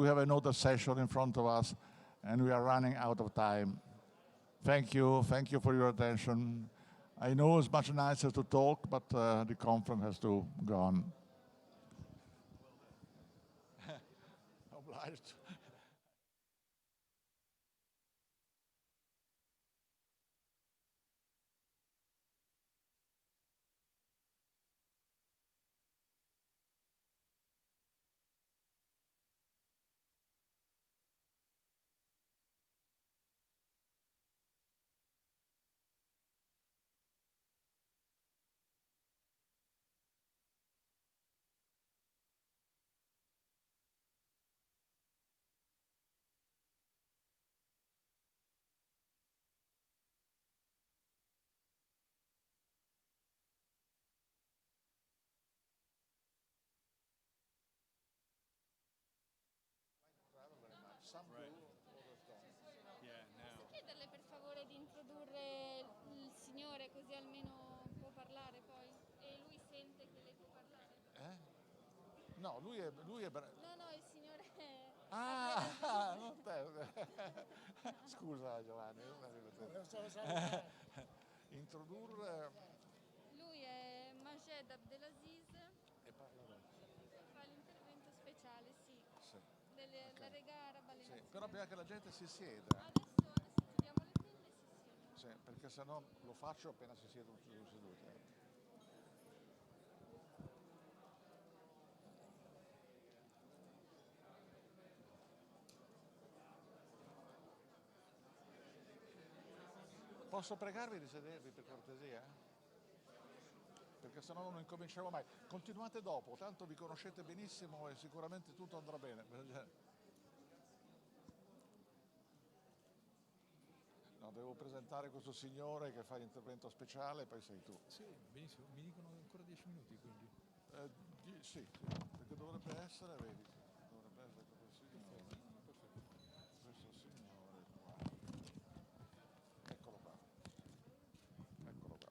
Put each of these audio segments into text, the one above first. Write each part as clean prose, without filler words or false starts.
we have another session in front of us, and we are running out of time. Thank you for your attention. I know it's much nicer to talk, but the conference has to go on. Obliged. Posso chiederle per favore di introdurre il signore così almeno può parlare poi? E lui sente che lei può parlare? No, lui è No, il signore è... non te. Scusa Giovanni. Introdurre... Lui è Majed Abdelaziz, E parla adesso. fa l'intervento speciale, sì, Sì. la Lega Araba alle Sì, Nazioni. però bisogna che la gente si sieda. Adesso chiudiamo le tende e si siedono. Sì, perché sennò lo faccio appena si siedono seduti. Posso pregarvi di sedervi per cortesia? Perché sennò non incominciamo mai. Continuate dopo, tanto vi conoscete benissimo e sicuramente tutto andrà bene. No, devo presentare questo signore che fa l'intervento speciale, poi sei tu. Sì, benissimo, mi dicono ancora 10 minuti quindi. Sì, perché dovrebbe essere, vedi, dovrebbe essere questo signore. Perfetto. Questo signore qua. Eccolo qua. Eccolo qua.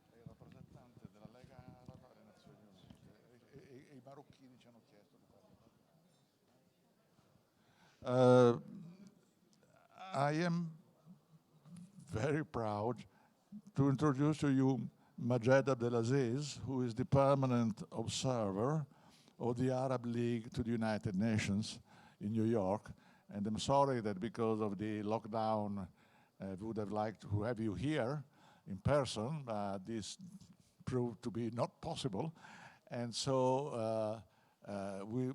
È il rappresentante della Lega Araba alle Nazioni Unite. E i marocchini ci hanno chiesto di fare. I am very proud to introduce to you Majed Abdelaziz, who is the permanent observer of the Arab League to the United Nations in New York. And I'm sorry that because of the lockdown, we would have liked to have you here in person, but this proved to be not possible. And so,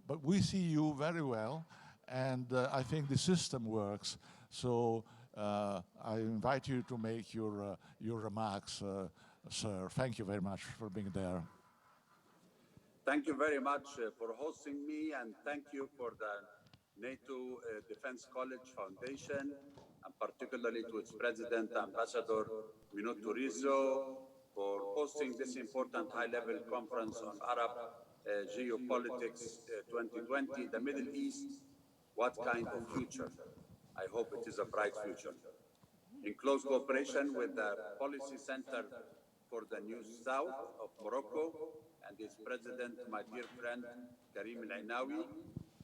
but we see you very well, and I think the system works. So I invite you to make your remarks, sir. Thank you very much for being there. Thank you very much for hosting me, and thank you for the NATO Defense College Foundation, and particularly to its president, Ambassador Minuto Rizzo, for hosting this important high-level conference on Arab Geopolitics 2020, the Middle East, what kind of future? I hope it is a bright future. In close cooperation with the Policy Center for the New South of Morocco and its president, my dear friend, Karim El-Ainawi,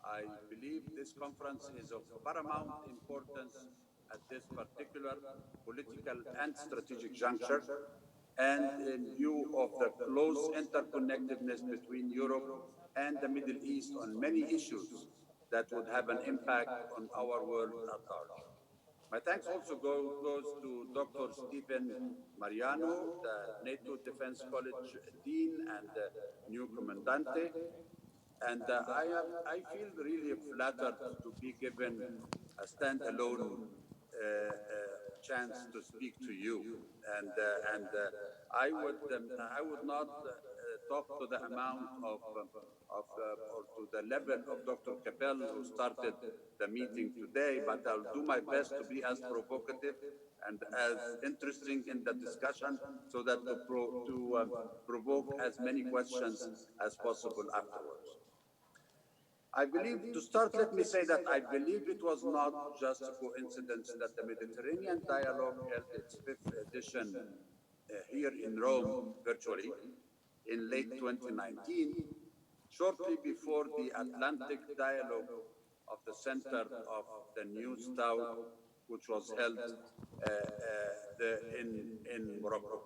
I believe this conference is of paramount importance at this particular political and strategic juncture, and in view of the close interconnectedness between Europe and the Middle East on many issues that would have an impact on our world at large. My thanks also goes to Dr. Stephen Mariano, the NATO Defense College Dean and new Commandante. And I feel really flattered to be given a standalone chance to speak to you. And I would not talk to the amount of or to the level of Dr. Capel, who started the meeting today, but I'll do my best to be as provocative and as interesting in the discussion so that to provoke as many questions as possible afterwards. I believe, to start, let me say that I believe it was not just a coincidence that the Mediterranean Dialogue held its 5th edition here in Rome virtually in late 2019, shortly before the Atlantic Dialogue of the center of the new stout, which was held in Morocco.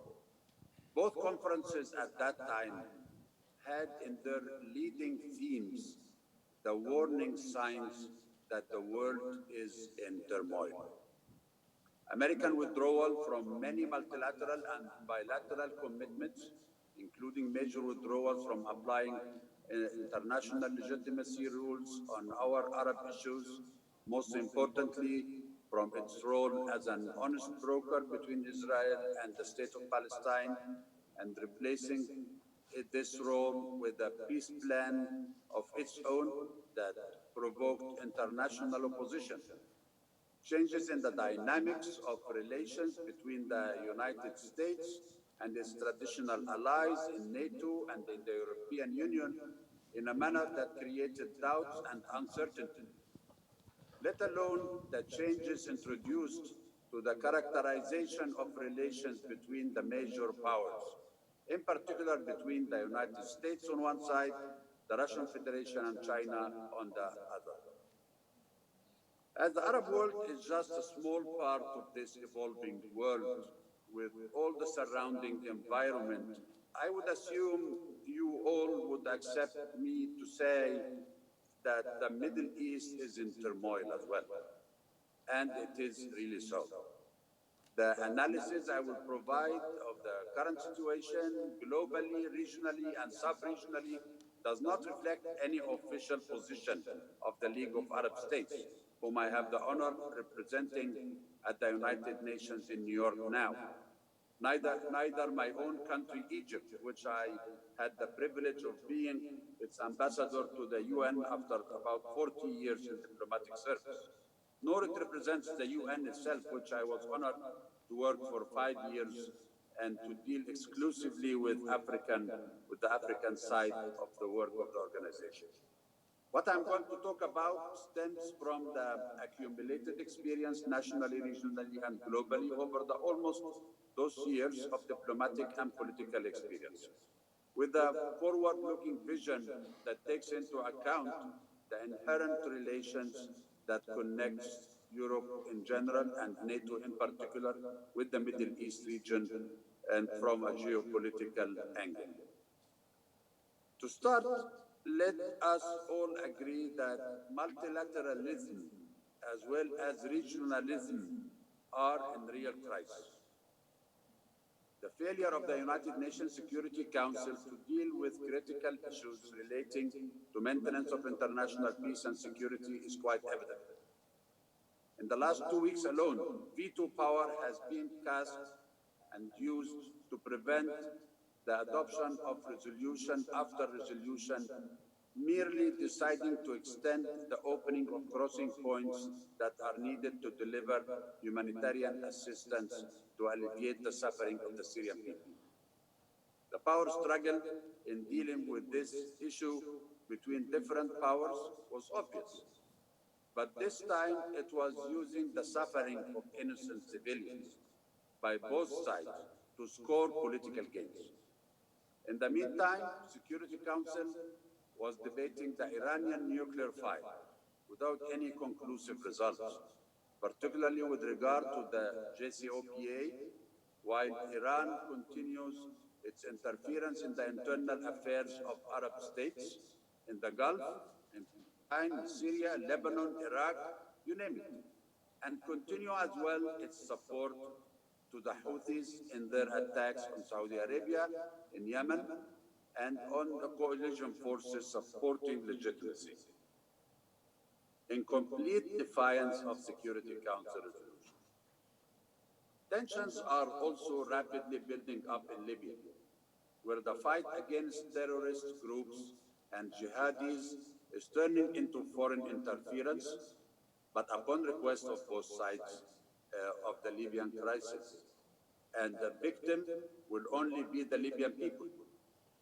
Both conferences at that time had in their leading themes the warning signs that the world is in turmoil. American withdrawal from many multilateral and bilateral commitments, including major withdrawals from applying international legitimacy rules on our Arab issues, most importantly, from its role as an honest broker between Israel and the State of Palestine, and replacing this role with a peace plan of its own that provoked international opposition. Changes in the dynamics of relations between the United States and its traditional allies in NATO and in the European Union in a manner that created doubts and uncertainty, let alone the changes introduced to the characterization of relations between the major powers, in particular between the United States on one side, the Russian Federation and China on the other. As the Arab world is just a small part of this evolving world with all the surrounding environment, I would assume you all would accept me to say that the Middle East is in turmoil as well. And it is really so. The analysis I will provide of the current situation globally, regionally, and sub-regionally does not reflect any official position of the League of Arab States, whom I have the honor representing at the United Nations in New York now. Neither my own country, Egypt, which I had the privilege of being its ambassador to the UN after about 40 years in diplomatic service, nor it represents the UN itself, which I was honored to work for 5 years and to deal exclusively with the African side of the work of the organization. What I'm going to talk about stems from the accumulated experience nationally, regionally, and globally over the almost those years of diplomatic and political experience, with a forward-looking vision that takes into account the inherent relations that connects Europe in general and NATO in particular with the Middle East region and from a geopolitical angle. To start, let us all agree that multilateralism as well as regionalism are in real crisis. The failure of the United Nations Security Council to deal with critical issues relating to maintenance of international peace and security is quite evident. In the last 2 weeks alone, veto power has been cast and used to prevent the adoption of resolution after resolution, merely deciding to extend the opening of crossing points that are needed to deliver humanitarian assistance to alleviate the suffering of the Syrian people. The power struggle in dealing with this issue between different powers was obvious, but this time it was using the suffering of innocent civilians by both sides to score political gains. In the meantime, Security Council was debating the Iranian nuclear file without any conclusive results, particularly with regard to the JCPOA, while Iran continues its interference in the internal affairs of Arab states in the Gulf, in Syria, Lebanon, Iraq, you name it, and continue as well its support to the Houthis in their attacks on Saudi Arabia, in Yemen, and on the coalition forces supporting legitimacy, in complete defiance of Security Council resolutions. Tensions are also rapidly building up in Libya, where the fight against terrorist groups and jihadis is turning into foreign interference, but upon request of both sides of the Libyan crisis. And the victim will only be the Libyan people,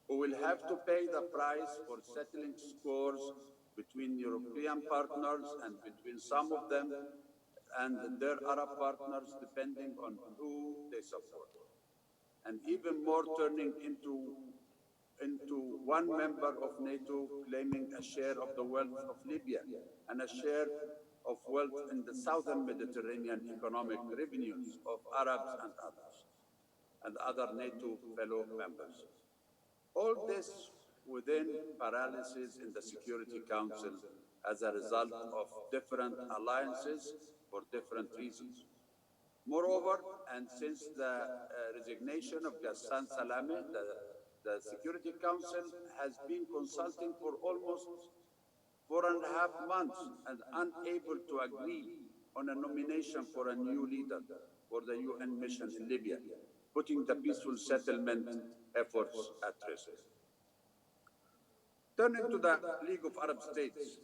who will have to pay the price for settling scores between European partners and between some of them and their Arab partners, depending on who they support. And even more turning into into one member of NATO claiming a share of the wealth of Libya and a share of wealth in the southern Mediterranean economic revenues of Arabs and others, and other NATO fellow members. All this within paralysis in the Security Council as a result of different alliances for different reasons. Moreover, and since the resignation of Ghassan Salame, the Security Council has been consulting for almost 4.5 months and unable to agree on a nomination for a new leader for the UN mission in Libya, putting the peaceful settlement efforts at risk. Turning to the League of Arab States,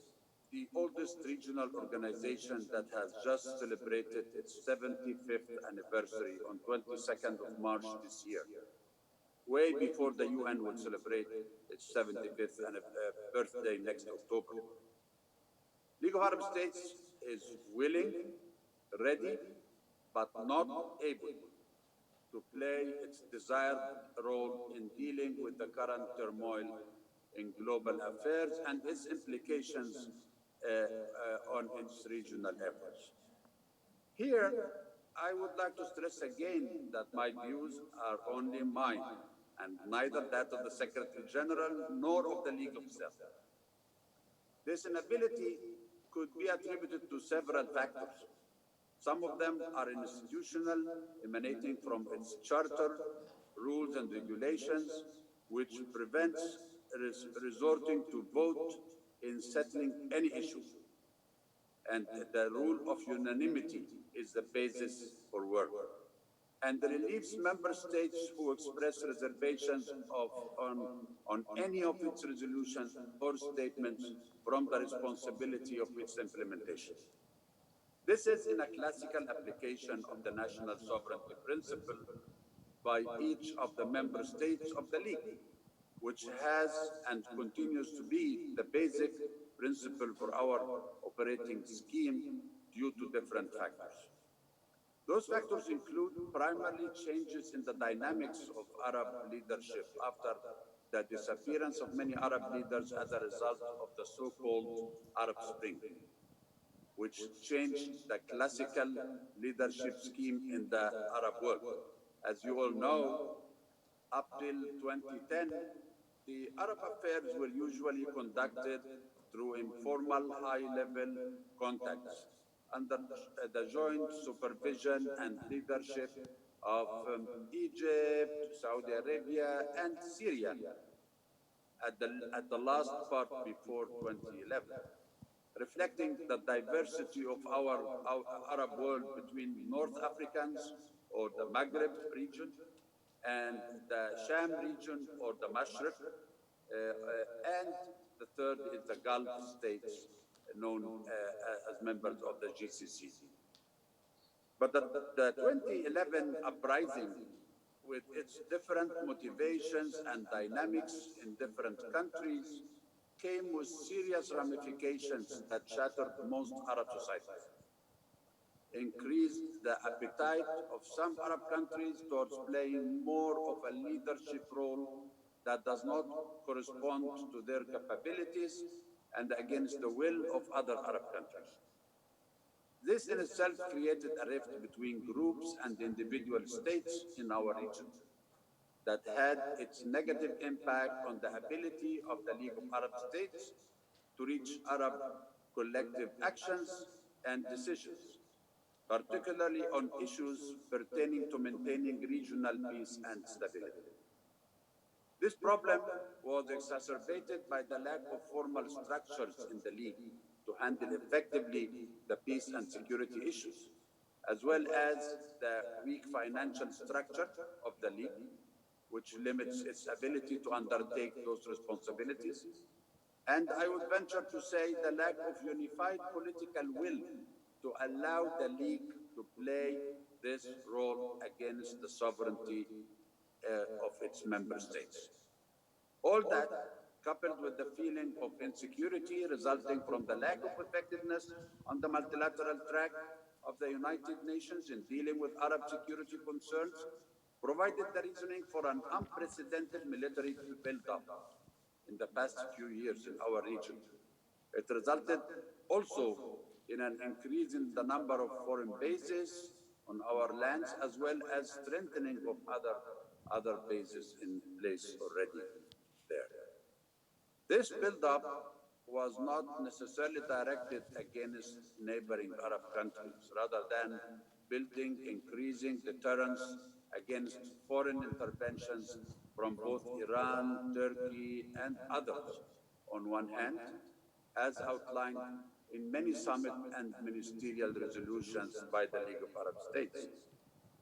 the oldest regional organization that has just celebrated its 75th anniversary on 22nd of March this year, way before the UN will celebrate its 75th birthday next October. League of Arab States is willing, ready, but not able to play its desired role in dealing with the current turmoil in global affairs and its implications on its regional efforts. Here, I would like to stress again that my views are only mine and neither that of the Secretary General nor of the League itself. This inability could be attributed to several factors. Some of them are institutional, emanating from its charter, rules and regulations, which prevents resorting to vote in settling any issue. And the rule of unanimity is the basis for work. And relieves member states who express reservations on any of its resolutions or statements from the responsibility of its implementation. This is in a classical application of the national sovereignty principle by each of the member states of the League, which has and continues to be the basic principle for our operating scheme due to different factors. Those factors include primarily changes in the dynamics of Arab leadership after the disappearance of many Arab leaders as a result of the so-called Arab Spring, which changed the classical leadership scheme in the Arab world. As you all know, up till 2010, the Arab affairs were usually conducted through informal high-level contacts under the joint supervision and leadership of Egypt, Saudi Arabia, and Syria at the last part before 2011, reflecting the diversity of our Arab world between North Africans or the Maghreb region and the Sham region or the Mashriq, and the third is the Gulf states known as members of the GCC. But the 2011 uprising, with its different motivations and dynamics in different countries, came with serious ramifications that shattered most Arab societies, increased the appetite of some Arab countries towards playing more of a leadership role that does not correspond to their capabilities and against the will of other Arab countries. This in itself created a rift between groups and individual states in our region that had its negative impact on the ability of the League of Arab States to reach Arab collective actions and decisions, particularly on issues pertaining to maintaining regional peace and stability. This problem was exacerbated by the lack of formal structures in the League to handle effectively the peace and security issues, as well as the weak financial structure of the League, which limits its ability to undertake those responsibilities. And I would venture to say the lack of unified political will to allow the League to play this role against the sovereignty of its member states. All that, coupled with the feeling of insecurity resulting from the lack of effectiveness on the multilateral track of the United Nations in dealing with Arab security concerns, provided the reasoning for an unprecedented military build-up in the past few years in our region. It resulted also in an increase in the number of foreign bases on our lands, as well as strengthening of other bases in place already there. This build-up was not necessarily directed against neighboring Arab countries, rather than building increasing deterrence against foreign interventions from both Iran, Turkey, and others on one hand, as outlined in many summit and ministerial resolutions by the League of Arab States,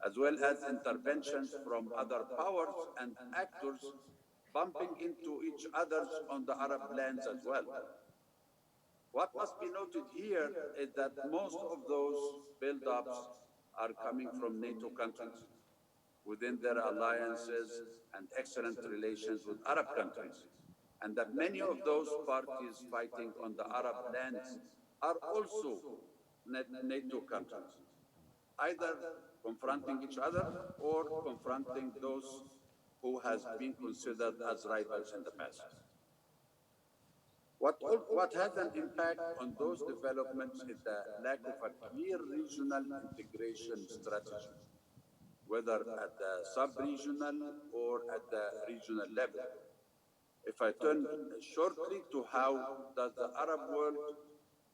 as well as interventions from other powers and actors bumping into each other on the Arab lands as well. What must be noted here is that most of those build-ups are coming from NATO countries within their alliances and excellent relations with Arab countries, and that many of those parties fighting on the Arab lands are also NATO countries, either confronting each other or confronting those who has been considered as rivals in the past. What has an impact on those developments is the lack of a clear regional integration strategy, whether at the sub-regional or at the regional level. If I turn shortly to how does the Arab world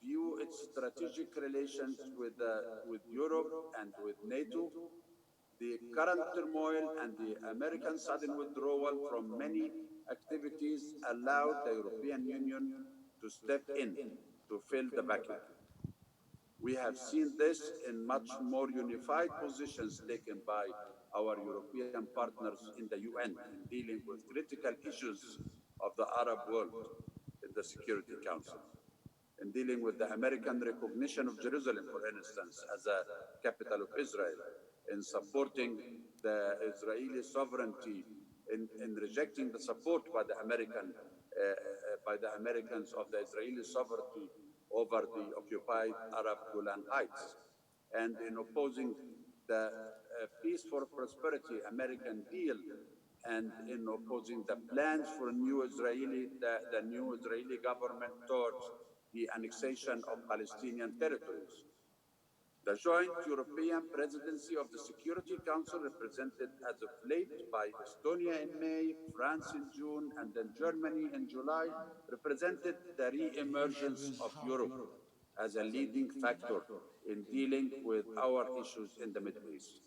view its strategic relations with Europe and with NATO, the current turmoil and the American sudden withdrawal from many activities allowed the European Union to step in to fill the vacuum. We have seen this in much more unified positions taken by our European partners in the UN in dealing with critical issues of the Arab world in the Security Council, in dealing with the American recognition of Jerusalem, for instance, as a capital of Israel, in supporting the Israeli sovereignty, in rejecting the support by the Americans of the Israeli sovereignty over the occupied Arab Golan Heights, and in opposing the Peace for Prosperity American deal, and in opposing the plans for the new Israeli government towards the annexation of Palestinian territories. The joint European presidency of the Security Council, represented as of late by Estonia in May, France in June, and then Germany in July, represented the re-emergence of Europe as a leading factor in dealing with our issues in the Middle East.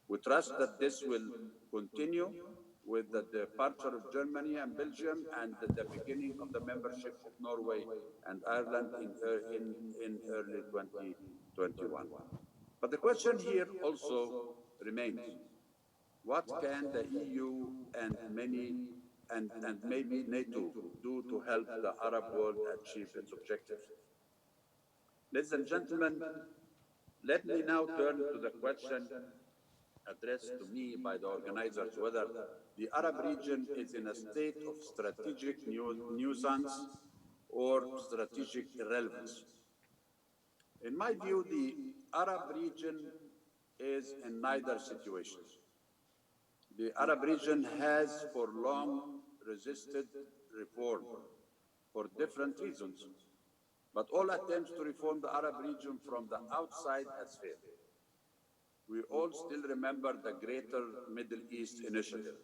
We trust that this will continue with the departure of Germany and Belgium and the beginning of the membership of Norway and Ireland in early 2021. But the question here also remains: what can the EU and maybe NATO do to help the Arab world achieve its objectives? Ladies and gentlemen, let me now turn to the question addressed to me by the organizers, whether the Arab region is in a state of strategic nuisance or strategic irrelevance. In my view, the Arab region is in neither situation. The Arab region has for long resisted reform for different reasons, but all attempts to reform the Arab region from the outside has failed. We all still remember the Greater Middle East Initiative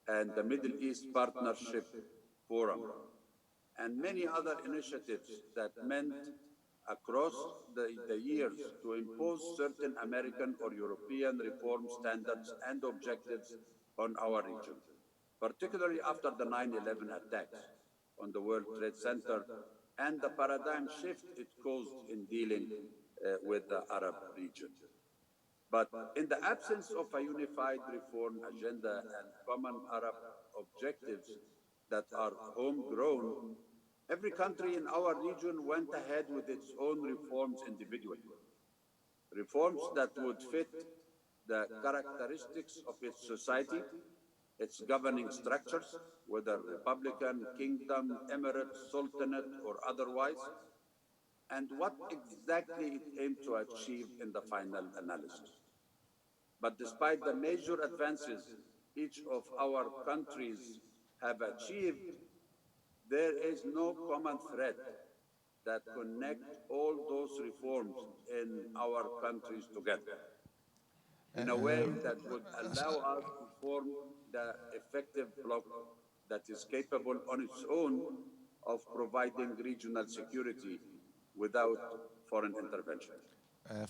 and the Middle East Partnership Forum and many other initiatives that meant across the years to impose certain American or European reform standards and objectives on our region, particularly after the 9/11 attacks on the World Trade Center and the paradigm shift it caused in dealing with the Arab region. But in the absence of a unified reform agenda and common Arab objectives that are homegrown, every country in our region went ahead with its own reforms individually. Reforms that would fit the characteristics of its society, its governing structures, whether republican, kingdom, emirate, sultanate, or otherwise, and what exactly it aimed to achieve in the final analysis. But despite the major advances each of our countries have achieved, there is no common thread that connect all those reforms in our countries together in a way that would allow us to form the effective bloc that is capable on its own of providing regional security without foreign intervention.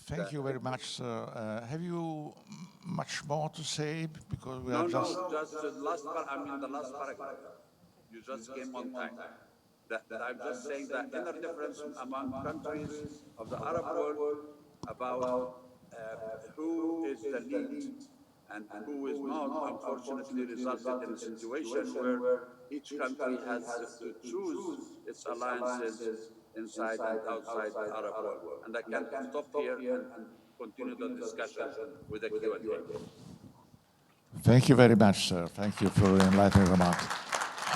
Thank you very much, sir. Have you much more to say? Because we No, are just... no, just the last the last paragraph. You just came on time. I'm just saying the inner difference among countries of the Arab world about who is the lead and who is not, unfortunately resulted in a situation where each country has to choose its alliances inside and outside the Arab world. And I can stop here and continue the discussion with a Q&A. Thank you very much, sir. Thank you for your enlightening remarks.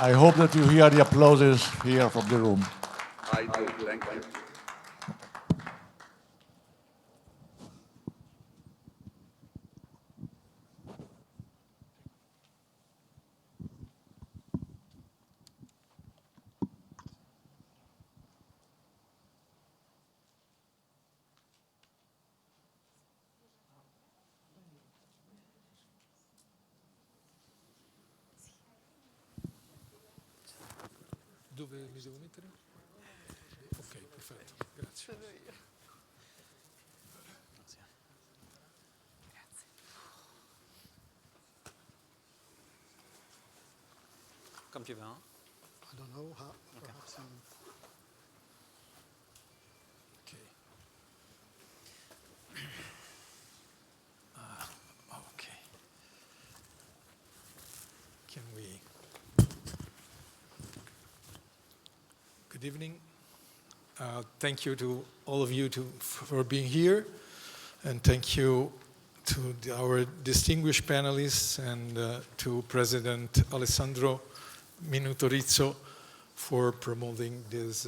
I hope that you hear the applauses here from the room. I do. Thank you. Dove mi devo mettere? Ok, perfetto, grazie. Comme tu veux, hein? I don't know how, perhaps Okay. Okay. Can we... Good evening. Thank you to all of you for being here, and thank you to our distinguished panelists and to President Alessandro Minutorizzo for promoting this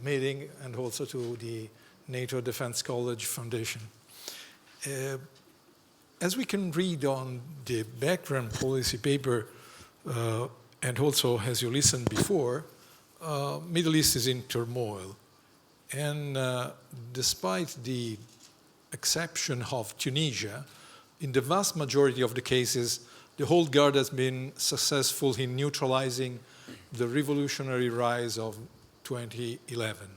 meeting, and also to the NATO Defense College Foundation. As we can read on the background policy paper, and also as you listened before, Middle East is in turmoil. And despite the exception of Tunisia, in the vast majority of the cases, the whole guard has been successful in neutralizing the revolutionary rise of 2011.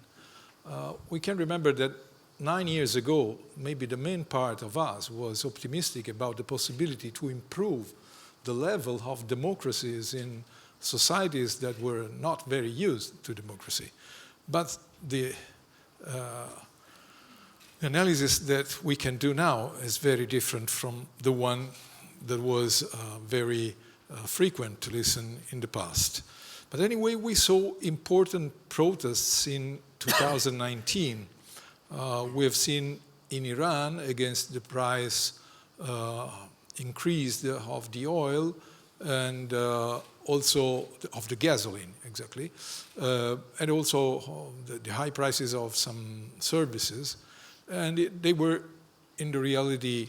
We can remember that 9 years ago, maybe the main part of us was optimistic about the possibility to improve the level of democracies in societies that were not very used to democracy. But the analysis that we can do now is very different from the one that was very frequent to listen in the past. But anyway, we saw important protests in 2019. We have seen in Iran against the price increase of the oil and also of the gasoline, exactly, and also the high prices of some services. And they were, in the reality,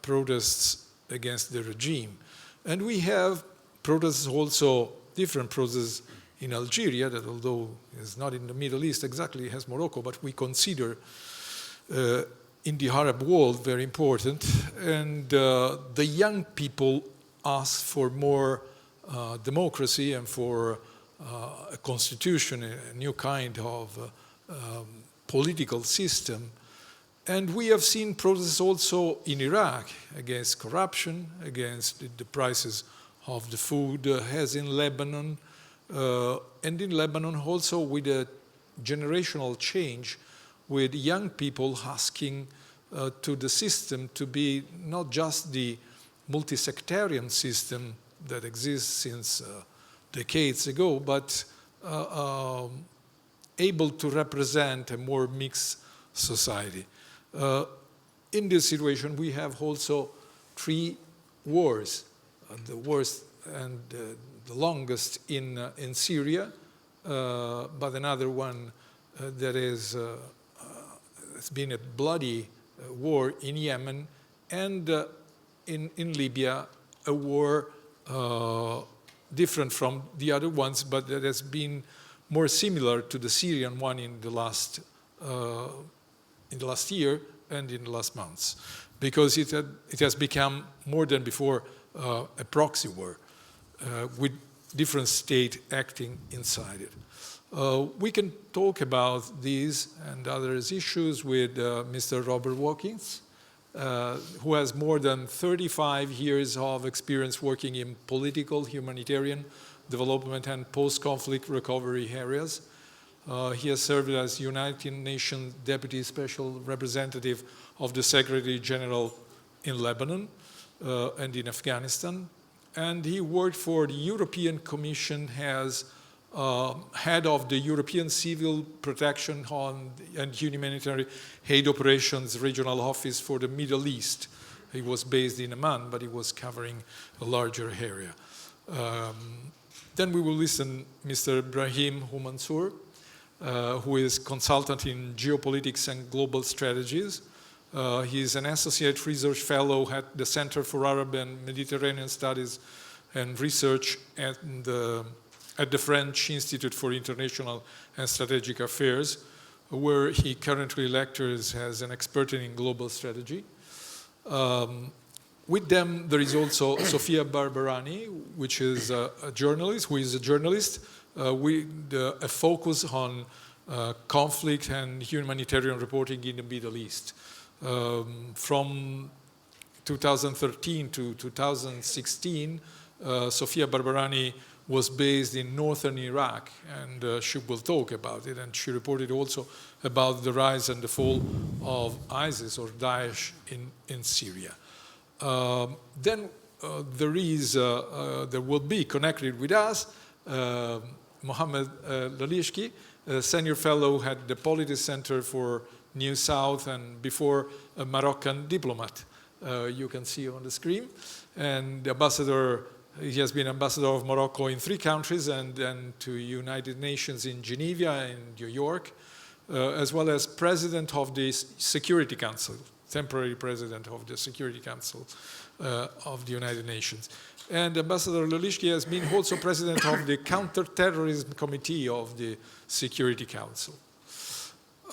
protests against the regime. And we have protests also, different protests in Algeria, that although is not in the Middle East exactly as Morocco, but we consider in the Arab world very important. And the young people ask for more democracy and for a constitution, a new kind of political system. And we have seen protests also in Iraq against corruption, against the prices of the food, as in Lebanon. And in Lebanon also with a generational change, with young people asking to the system to be not just the multi-sectarian system that exists since decades ago, but able to represent a more mixed society. In this situation, we have also 3 wars, the worst and the longest in Syria, but another one that has been a bloody war in Yemen, and in Libya, a war different from the other ones, but that has been more similar to the Syrian one in the last year and in the last months, because it has become more than before a proxy war with different states acting inside it. We can talk about these and other issues with Mr. Robert Watkins, who has more than 35 years of experience working in political, humanitarian, development and post-conflict recovery areas. He has served as United Nations Deputy Special Representative of the Secretary General in Lebanon and in Afghanistan. And he worked for the European Commission as head of the European Civil Protection and Humanitarian Aid Operations Regional Office for the Middle East. He was based in Amman, but he was covering a larger area. Then we will listen Mr. Brahim Humansur, who is consultant in geopolitics and global strategies. He is an associate research fellow at the Center for Arab and Mediterranean Studies and Research at the French Institute for International and Strategic Affairs, where he currently lectures as an expert in global strategy. With them, there is also Sofia Barbarani, which is a journalist, with a focus on conflict and humanitarian reporting in the Middle East. From 2013 to 2016, Sofia Barbarani was based in northern Iraq, and she will talk about it, and she reported also about the rise and the fall of ISIS or Daesh in Syria. Then there will be connected with us Mohammed Lalishki, a senior fellow at the Polity Center for New South and before a Moroccan diplomat. You can see on the screen. And he has been ambassador of Morocco in 3 countries and then to United Nations in Geneva and New York, as well as president of the Security Council, temporary president of the Security Council of the United Nations. And Ambassador Lalishki has been also president of the Counterterrorism Committee of the Security Council.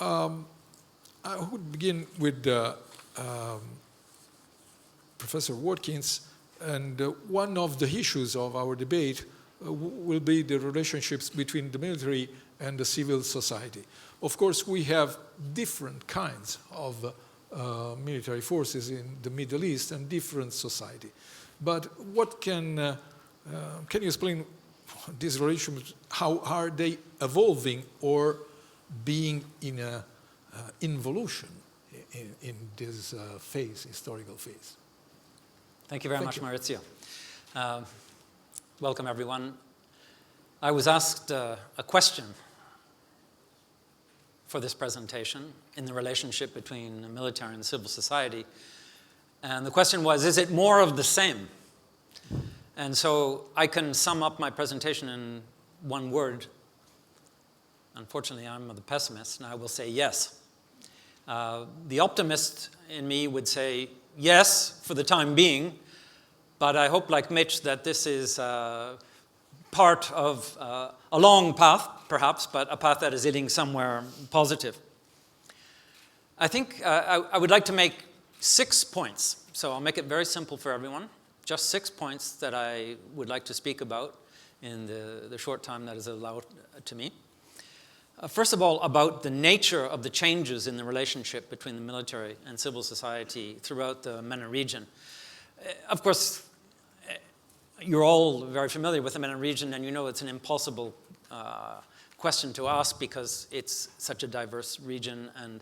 I would begin with Professor Watkins, and one of the issues of our debate will be the relationships between the military and the civil society. Of course, we have different kinds of military forces in the Middle East and different society. But what can you explain these relations? How are they evolving or being in an involution in this historical phase? Thank you very much, Maurizio. Welcome, everyone. I was asked a question for this presentation in the relationship between the military and civil society. And the question was, is it more of the same? And so I can sum up my presentation in one word. Unfortunately, I'm the pessimist, and I will say yes. The optimist in me would say yes for the time being, but I hope, like Mitch, that this is part of a long path, perhaps, but a path that is leading somewhere positive. I think I would like to make 6 points. So I'll make it very simple for everyone. Just 6 points that I would like to speak about in the short time that is allowed to me. First of all, about the nature of the changes in the relationship between the military and civil society throughout the MENA region. Of course, you're all very familiar with the MENA region, and you know it's an impossible question to ask because it's such a diverse region, and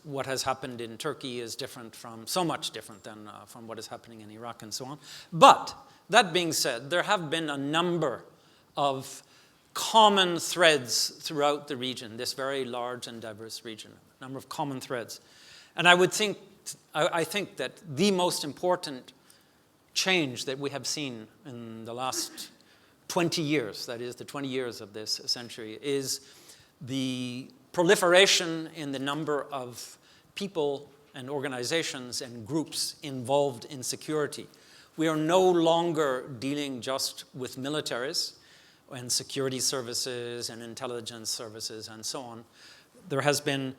what has happened in Turkey is different from, so much different than from what is happening in Iraq and so on. But that being said, there have been a number of common threads throughout the region, this very large and diverse region, a number of common threads. And I think that the most important change that we have seen in the last 20 years, that is the 20 years of this century, is the proliferation in the number of people and organizations and groups involved in security. We are no longer dealing just with militaries and security services and intelligence services and so on. There has been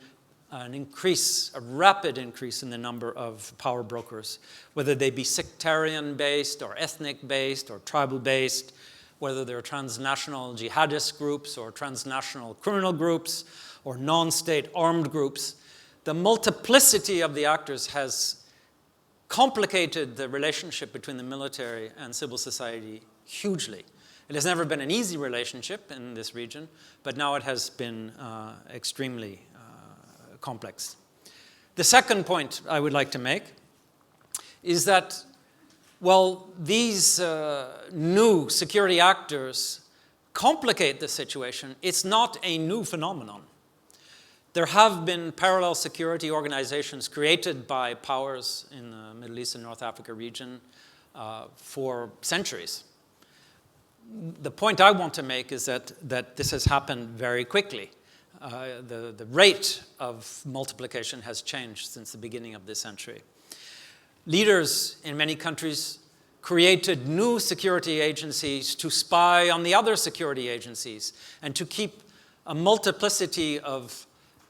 an increase, a rapid increase in the number of power brokers, whether they be sectarian-based or ethnic-based or tribal-based, whether they're transnational jihadist groups or transnational criminal groups or non-state armed groups. The multiplicity of the actors has complicated the relationship between the military and civil society hugely. It has never been an easy relationship in this region, but now it has been extremely complex. The second point I would like to make is that, well, these new security actors complicate the situation. It's not a new phenomenon. There have been parallel security organizations created by powers in the Middle East and North Africa region for centuries. The point I want to make is that this has happened very quickly. The rate of multiplication has changed since the beginning of this century. Leaders in many countries created new security agencies to spy on the other security agencies and to keep a multiplicity of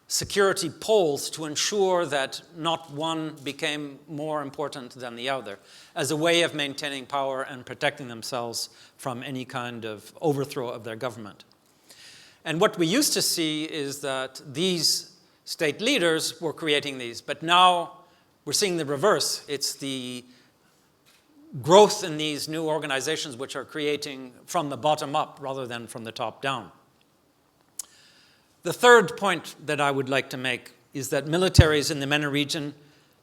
security poles to ensure that not one became more important than the other, as a way of maintaining power and protecting themselves from any kind of overthrow of their government. And what we used to see is that these state leaders were creating these, but now we're seeing the reverse. It's the growth in these new organizations which are creating from the bottom up rather than from the top down. The third point that I would like to make is that militaries in the MENA region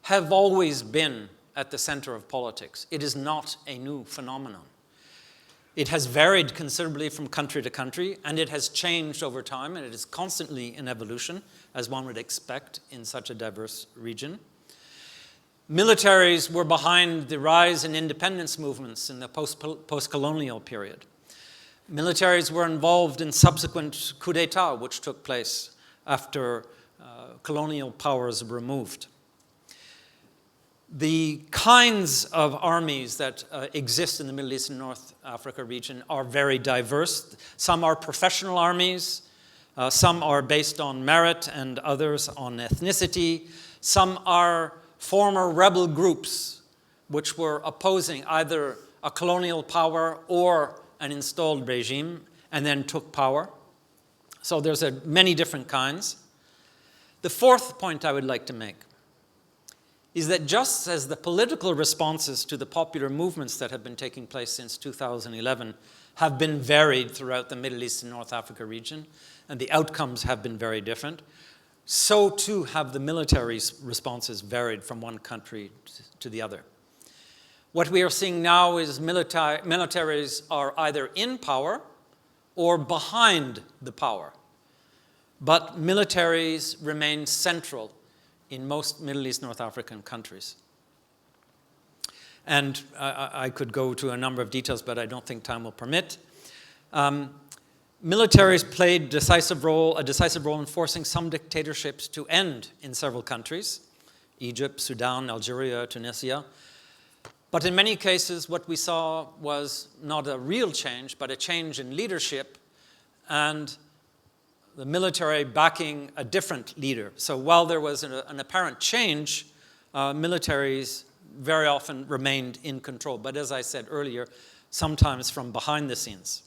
have always been at the center of politics. It is not a new phenomenon. It has varied considerably from country to country, and it has changed over time, and it is constantly in evolution, as one would expect in such a diverse region. Militaries were behind the rise in independence movements in the post-colonial period. Militaries were involved in subsequent coup d'etat, which took place after colonial powers were removed. The kinds of armies that exist in the Middle East and North Africa region are very diverse. Some are professional armies, some are based on merit and others on ethnicity. Some are former rebel groups which were opposing either a colonial power or an installed regime and then took power. So there's many different kinds. The fourth point I would like to make is that just as the political responses to the popular movements that have been taking place since 2011 have been varied throughout the Middle East and North Africa region, and the outcomes have been very different, so too have the military's responses varied from one country to the other. What we are seeing now is militaries are either in power or behind the power. But militaries remain central in most Middle East, North African countries. And I could go to a number of details, but I don't think time will permit. Militaries played a decisive role in forcing some dictatorships to end in several countries, Egypt, Sudan, Algeria, Tunisia. But in many cases, what we saw was not a real change, but a change in leadership and the military backing a different leader. So while there was an apparent change, militaries very often remained in control. But as I said earlier, sometimes from behind the scenes.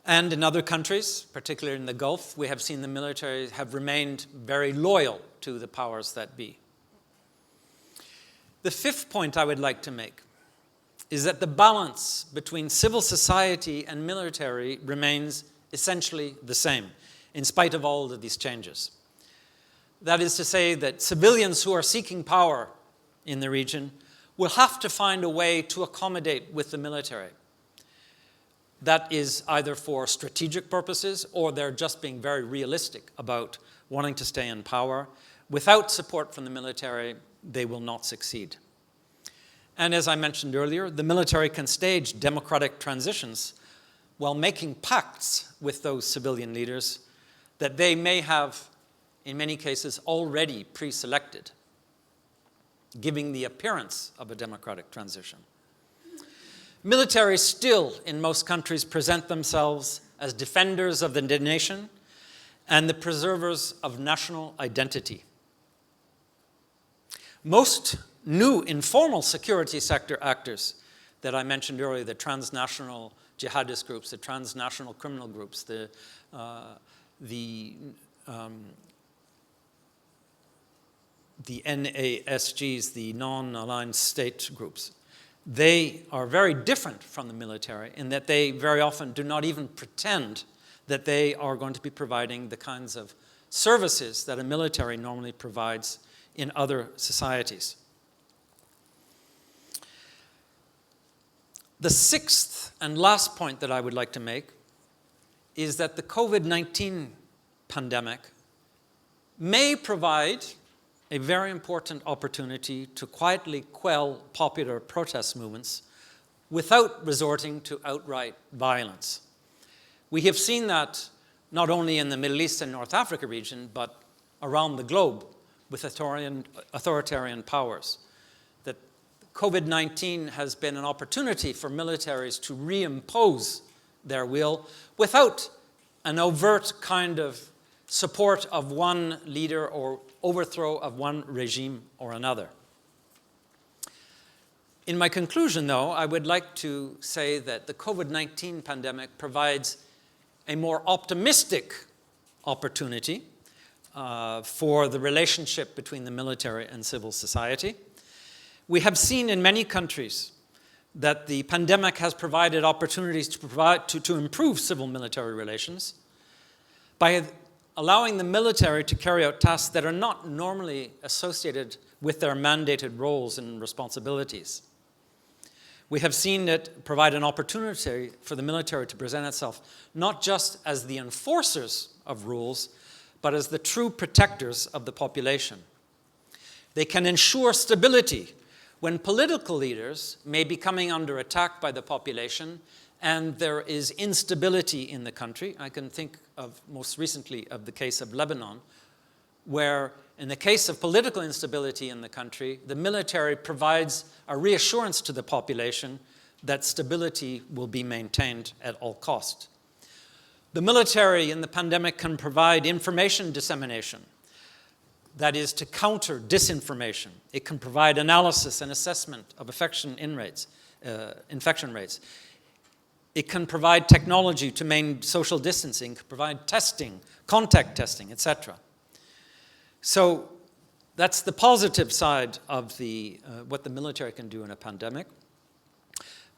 And in other countries, particularly in the Gulf, we have seen the military have remained very loyal to the powers that be. The fifth point I would like to make is that the balance between civil society and military remains essentially the same, in spite of all of these changes. That is to say that civilians who are seeking power in the region will have to find a way to accommodate with the military. That is either for strategic purposes or they're just being very realistic about wanting to stay in power. Without support from the military, they will not succeed. And as I mentioned earlier, the military can stage democratic transitions while making pacts with those civilian leaders that they may have in many cases already pre-selected, giving the appearance of a democratic transition. Militaries still, in most countries, present themselves as defenders of the nation and the preservers of national identity. Most new informal security sector actors that I mentioned earlier, the transnational jihadist groups, the transnational criminal groups, the NASGs, the non-aligned state groups, they are very different from the military in that they very often do not even pretend that they are going to be providing the kinds of services that a military normally provides in other societies. The sixth and last point that I would like to make is that the COVID-19 pandemic may provide a very important opportunity to quietly quell popular protest movements without resorting to outright violence. We have seen that not only in the Middle East and North Africa region, but around the globe with authoritarian powers. That COVID-19 has been an opportunity for militaries to reimpose their will without an overt kind of support of one leader or overthrow of one regime or another. In my conclusion, though, I would like to say that the COVID-19 pandemic provides a more optimistic opportunity for the relationship between the military and civil society. We have seen in many countries that the pandemic has provided opportunities to improve civil-military relations by allowing the military to carry out tasks that are not normally associated with their mandated roles and responsibilities. We have seen it provide an opportunity for the military to present itself not just as the enforcers of rules, but as the true protectors of the population. They can ensure stability when political leaders may be coming under attack by the population and there is instability in the country. I can think of most recently of the case of Lebanon, where in the case of political instability in the country, the military provides a reassurance to the population that stability will be maintained at all cost. The military in the pandemic can provide information dissemination, that is to counter disinformation. It can provide analysis and assessment of infection rates. It can provide technology to maintain social distancing, can provide testing, contact testing, etc. So that's the positive side of what the military can do in a pandemic.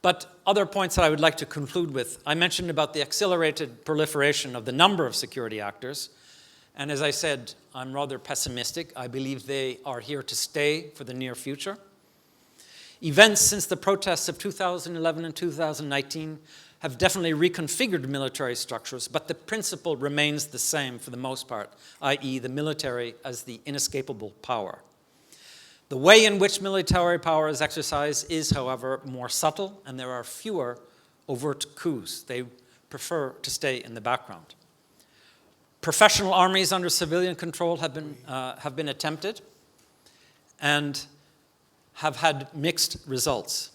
But other points that I would like to conclude with, I mentioned about the accelerated proliferation of the number of security actors. And as I said, I'm rather pessimistic. I believe they are here to stay for the near future. Events since the protests of 2011 and 2019 have definitely reconfigured military structures, but the principle remains the same for the most part, i.e. the military as the inescapable power. The way in which military power is exercised is, however, more subtle, and there are fewer overt coups. They prefer to stay in the background. Professional armies under civilian control have been attempted and have had mixed results.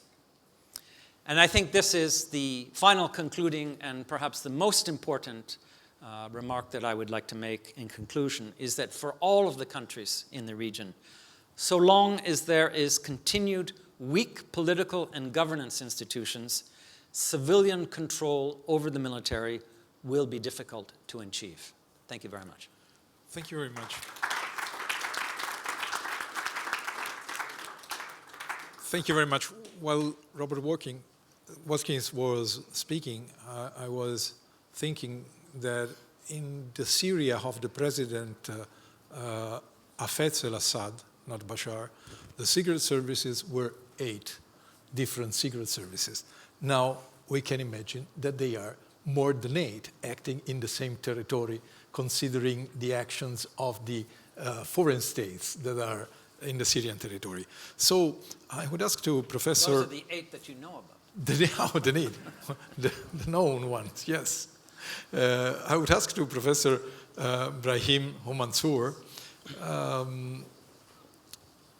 And I think this is the final concluding and perhaps the most important remark that I would like to make in conclusion is that for all of the countries in the region, so long as there is continued weak political and governance institutions, civilian control over the military will be difficult to achieve. Thank you very much. Thank you very much. Thank you very much. While Robert Watkins was speaking, I was thinking that in the Syria of the president Hafez al-Assad, not Bashar, the secret services were 8 different secret services. Now we can imagine that they are more than 8 acting in the same territory, considering the actions of the foreign states that are in the Syrian territory. So I would ask to Professor... Those are the 8 that you know about. The known ones, yes. I would ask to Professor Brahim Homansur,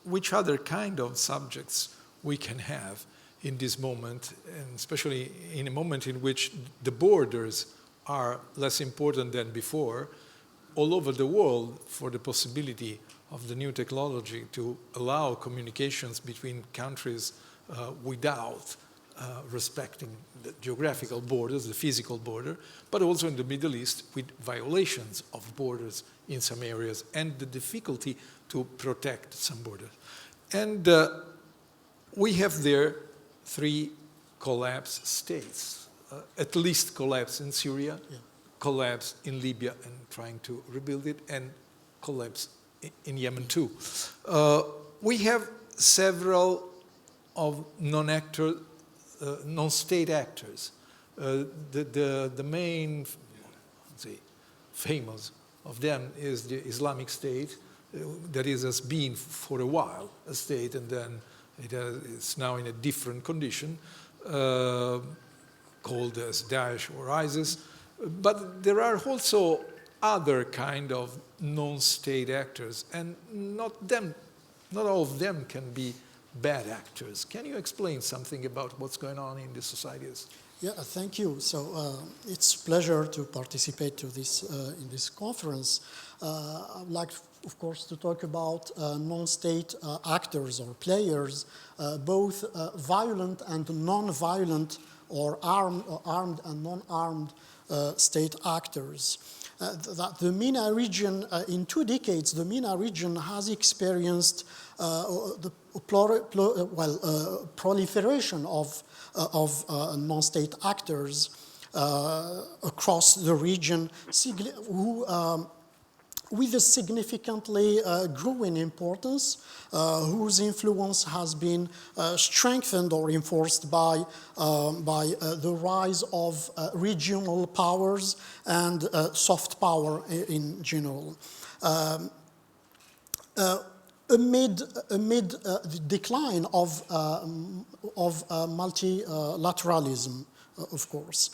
which other kind of subjects we can have in this moment, and especially in a moment in which the borders are less important than before, all over the world, for the possibility of the new technology to allow communications between countries without respecting the geographical borders, the physical border, but also in the Middle East with violations of borders in some areas and the difficulty to protect some borders. And we have there 3 collapsed states, at least collapse in Syria, collapse in Libya and trying to rebuild it, and collapse in Yemen too. We have several of non-state actors. The main, famous of them is the Islamic State, that has been for a while a state, and then it's now in a different condition, called as Daesh or ISIS. But there are also other kind of non-state actors, and not all of them can be bad actors. Can you explain something about what's going on in the societies? Yeah, thank you. So it's a pleasure to participate to this in this conference. I would like, of course, to talk about non-state actors or players, both violent and non-violent, or armed and non-armed state actors. The MENA region, in 2 decades, the MENA region has experienced the proliferation of non-state actors across the region, who, with a significantly growing importance, whose influence has been strengthened or enforced by the rise of regional powers and soft power in general. Amid the decline of multilateralism, of course,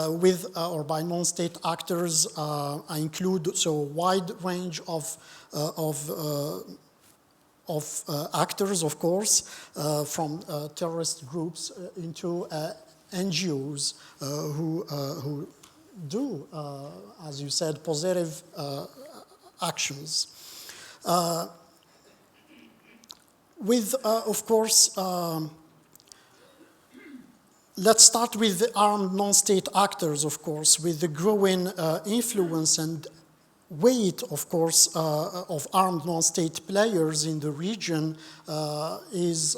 with or by non-state actors, I include a wide range of actors, of course, from terrorist groups into NGOs who do, as you said, positive actions. With, of course, let's start with the armed non-state actors, of course, with the growing influence and weight, of course, of armed non-state players in the region is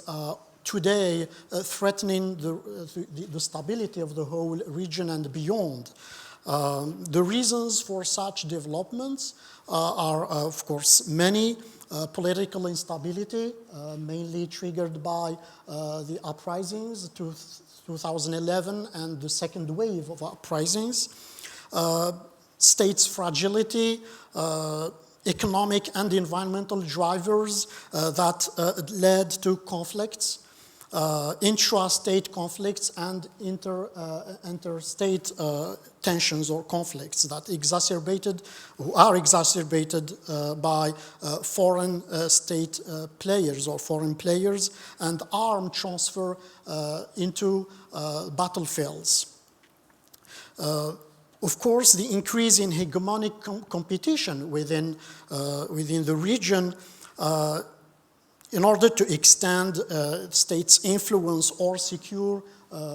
today threatening the stability of the whole region and beyond. The reasons for such developments are, of course, many. Political instability, mainly triggered by the uprisings to 2011 and the second wave of uprisings, states' fragility, economic and environmental drivers that led to conflicts, intra-state conflicts and interstate tensions or conflicts that are exacerbated by foreign state players or foreign players, and arm transfer into battlefields. Of course, the increase in hegemonic competition within the region in order to extend states' influence or secure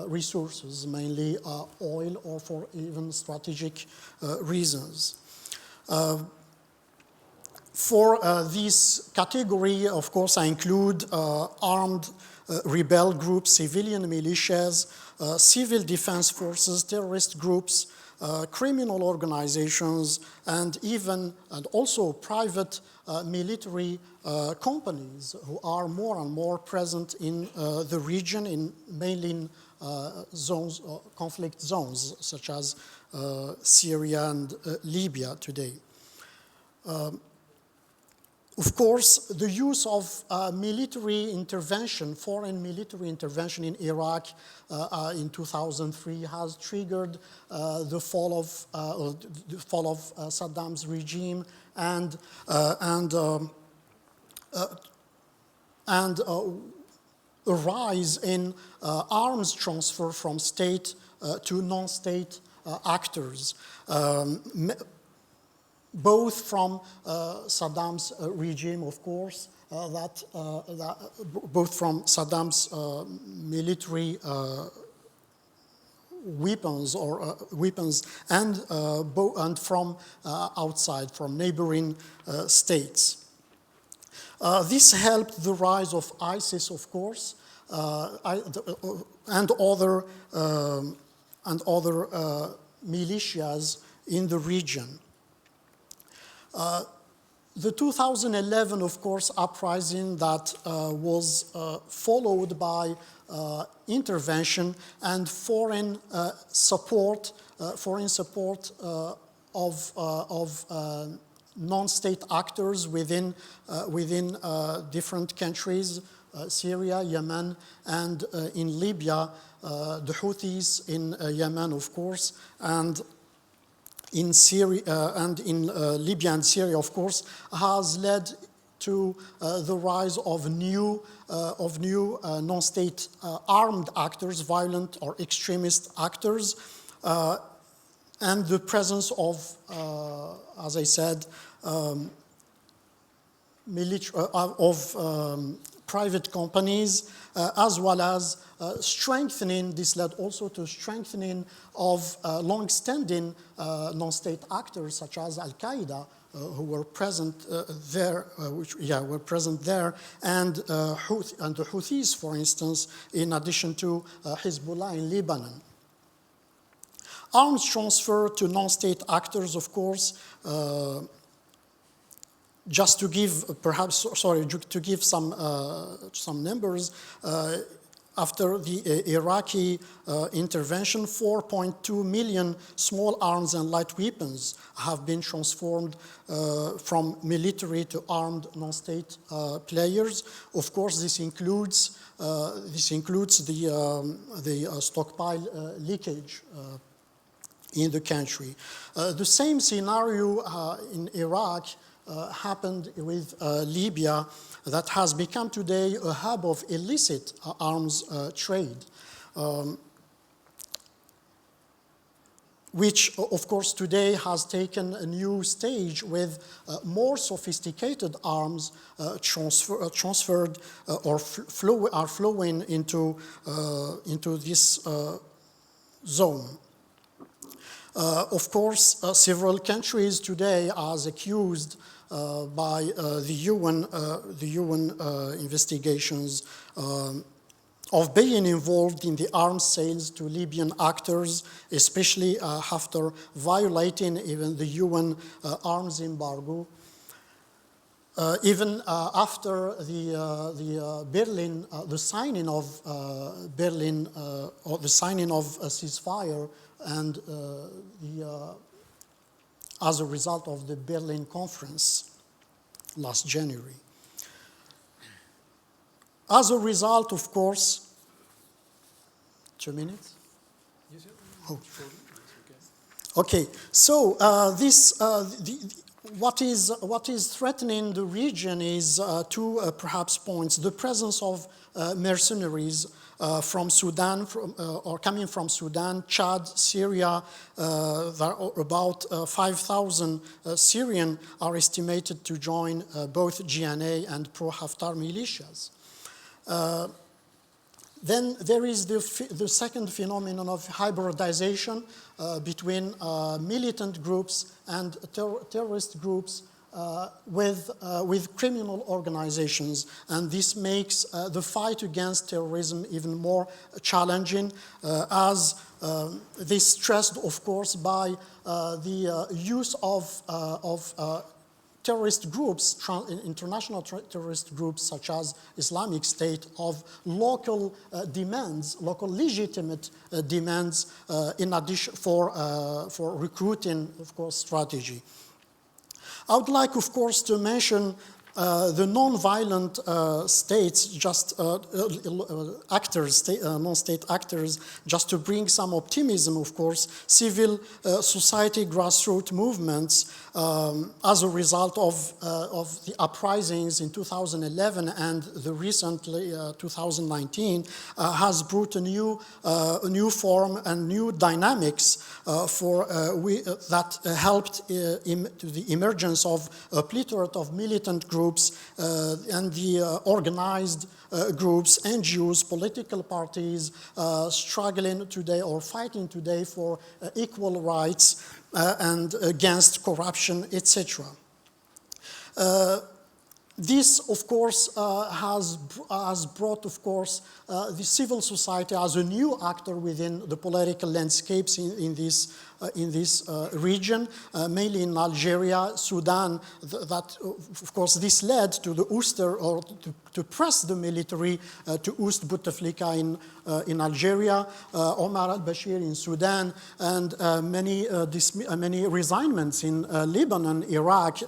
resources, mainly oil, or for even strategic reasons. For this category, of course, I include armed rebel groups, civilian militias, civil defense forces, terrorist groups, criminal organizations, and also private military companies who are more and more present in the region, mainly in conflict zones such as Syria and Libya today. Of course, the use of military intervention, foreign military intervention in Iraq in 2003 has triggered the fall of Saddam's regime and a rise in arms transfer from state to non-state actors. Both from Saddam's regime, of course, both from Saddam's military weapons and from outside, from neighboring states. This helped the rise of ISIS, of course, and other militias in the region. The 2011, of course, uprising that was followed by intervention and foreign support of non-state actors within different countries, Syria, Yemen, and in Libya, the Houthis in Yemen, of course, and in Syria and in Libya and Syria, of course, has led to the rise of new non-state armed actors, violent or extremist actors, and the presence of, as I said, private companies, as well as strengthening, this led also to strengthening of long-standing non-state actors such as Al-Qaeda, who were present there, and the Houthis, for instance, in addition to Hezbollah in Lebanon. Arms transfer to non-state actors, of course, just to give, to give some numbers, after the Iraqi intervention, 4.2 million small arms and light weapons have been transformed from military to armed non-state players. Of course, this includes the stockpile leakage in the country. The same scenario in Iraq happened with Libya, that has become today a hub of illicit arms trade, which, of course, today has taken a new stage with more sophisticated arms transferred or are flowing into this zone. Of course, several countries today are accused by the UN investigations of being involved in the arms sales to Libyan actors, especially after violating even the UN arms embargo. Even after the signing of Berlin, or the signing of a ceasefire, and as a result of the Berlin Conference last January. As a result, of course, 2 minutes? Yes, oh. Okay, so what is threatening the region is two perhaps points. The presence of mercenaries from Sudan, or coming from Sudan, Chad, Syria. There are about 5,000 Syrian are estimated to join both GNA and pro-Haftar militias. Then there is the second phenomenon of hybridization between militant groups and terrorist groups with criminal organizations, and this makes the fight against terrorism even more challenging, as this stressed, of course, by the use of terrorist groups, international terrorist groups such as Islamic State, of local demands, local legitimate demands, in addition for recruiting, of course, strategy. I would like, of course, to mention the non-violent states, just actors, non-state actors, just to bring some optimism, of course, civil society grassroots movements as a result of the uprisings in 2011 and the recently 2019 has brought a new form and new dynamics that helped to the emergence of a plethora of militant groups and the organized groups, NGOs, political parties struggling today or fighting today for equal rights and against corruption, etc. This, of course, has brought, of course, the civil society as a new actor within the political landscapes in this region, mainly in Algeria, Sudan. That, of course, this led to the ouster, or to press the military to oust Bouteflika in Algeria, Omar al-Bashir in Sudan, and many resignments in Lebanon, Iraq,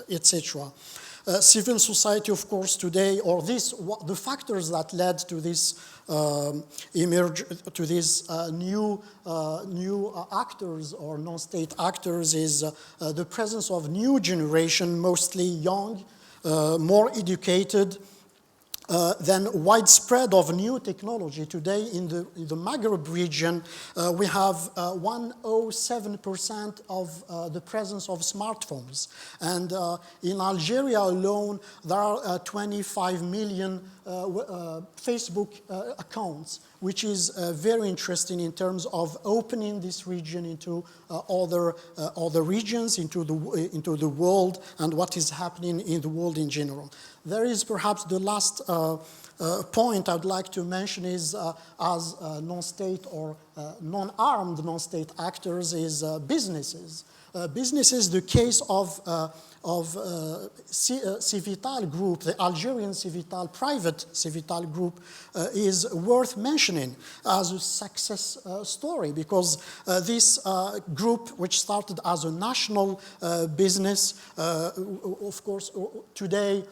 etc. Civil society, of course, today, or the factors that led to this new actors or non-state actors is the presence of new generation, mostly young, more educated, then widespread of new technology. Today in the Maghreb region, we have 107% of the presence of smartphones. And in Algeria alone, there are 25 million Facebook accounts, which is very interesting in terms of opening this region into other regions, into the world, and what is happening in the world in general. There is perhaps the last point I'd like to mention is as non-state or non-armed non-state actors is businesses. Businesses, the case of Civital Group, the Algerian Civital, private Civital Group, is worth mentioning as a success story, because this group, which started as a national business, of course, today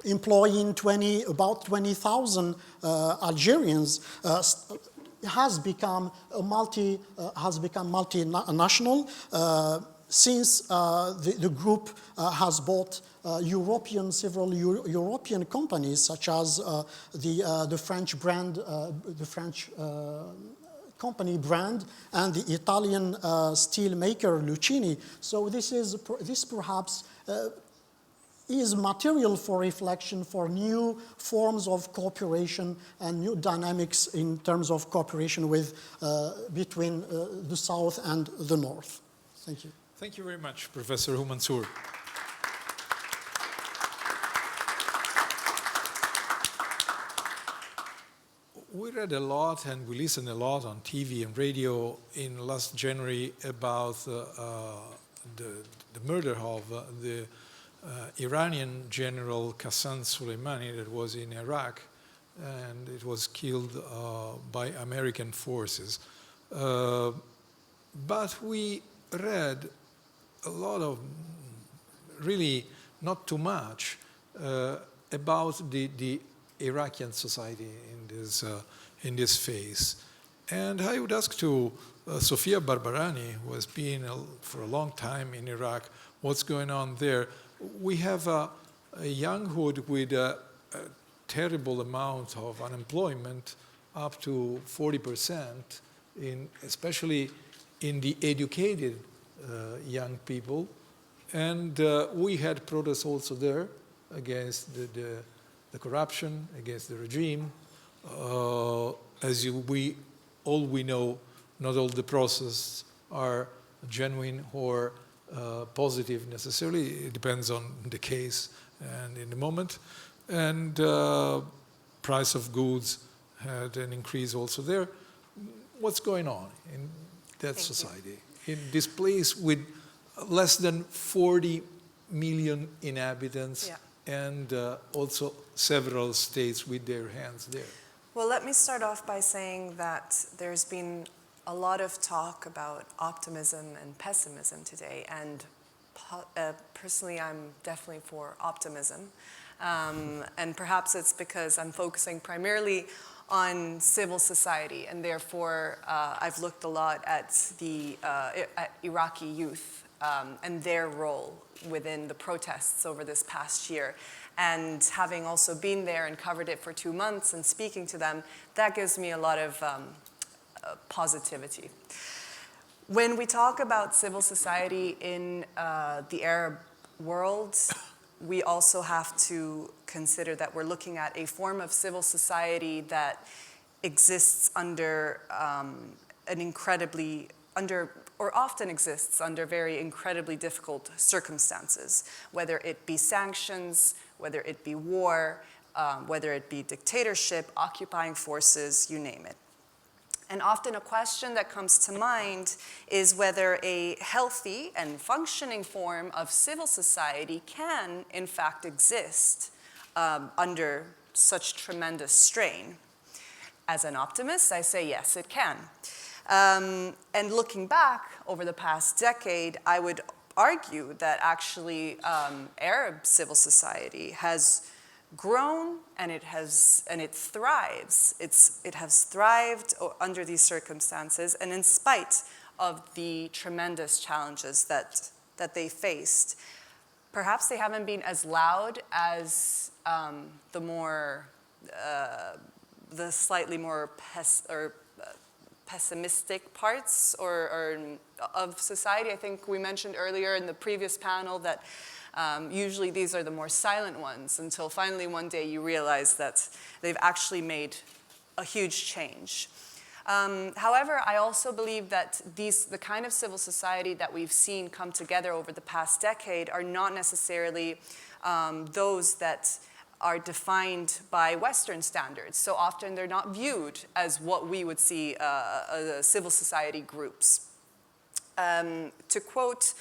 employing about 20,000 Algerians, has become multinational since the group has bought several European companies, such as the French brand, the French company brand, and the Italian steel maker Lucchini. So this perhaps is material for reflection for new forms of cooperation and new dynamics in terms of cooperation between the South and the North. Thank you. Thank you very much, Professor Humansour. We read a lot and we listened a lot on TV and radio in last January about the murder of the Iranian General Qasem Soleimani that was in Iraq, and it was killed by American forces. But we read a lot of, really not too much, about the Iraqi society in this phase. And I would ask to Sofia Barbarani, who has been for a long time in Iraq, what's going on there. We have a younghood with a terrible amount of unemployment, up to 40%, especially in the educated young people. And we had protests also there against the corruption, against the regime. As we know, not all the processes are genuine or positive necessarily. It depends on the case and in the moment. And price of goods had an increase also there. What's going on in that society? In this place with less than 40 million inhabitants, and also several states with their hands there. Well, let me start off by saying that there's been a lot of talk about optimism and pessimism today, and personally, I'm definitely for optimism. And perhaps it's because I'm focusing primarily on civil society, and therefore I've looked a lot at at Iraqi youth and their role within the protests over this past year. And having also been there and covered it for 2 months and speaking to them, that gives me a lot of positivity. When we talk about civil society in the Arab world, we also have to consider that we're looking at a form of civil society that exists under often exists under very incredibly difficult circumstances, whether it be sanctions, whether it be war, whether it be dictatorship, occupying forces, you name it. And often a question that comes to mind is whether a healthy and functioning form of civil society can, in fact, exist under such tremendous strain. As an optimist, I say yes, it can. And looking back over the past decade, I would argue that actually Arab civil society has grown and it thrives. It has thrived under these circumstances and in spite of the tremendous challenges that they faced. Perhaps they haven't been as loud as the slightly more pessimistic parts of society. I think we mentioned earlier in the previous panel that usually these are the more silent ones until finally one day you realize that they've actually made a huge change. However, I also believe that the kind of civil society that we've seen come together over the past decade are not necessarily those that are defined by Western standards. So often they're not viewed as what we would see civil society groups. To quote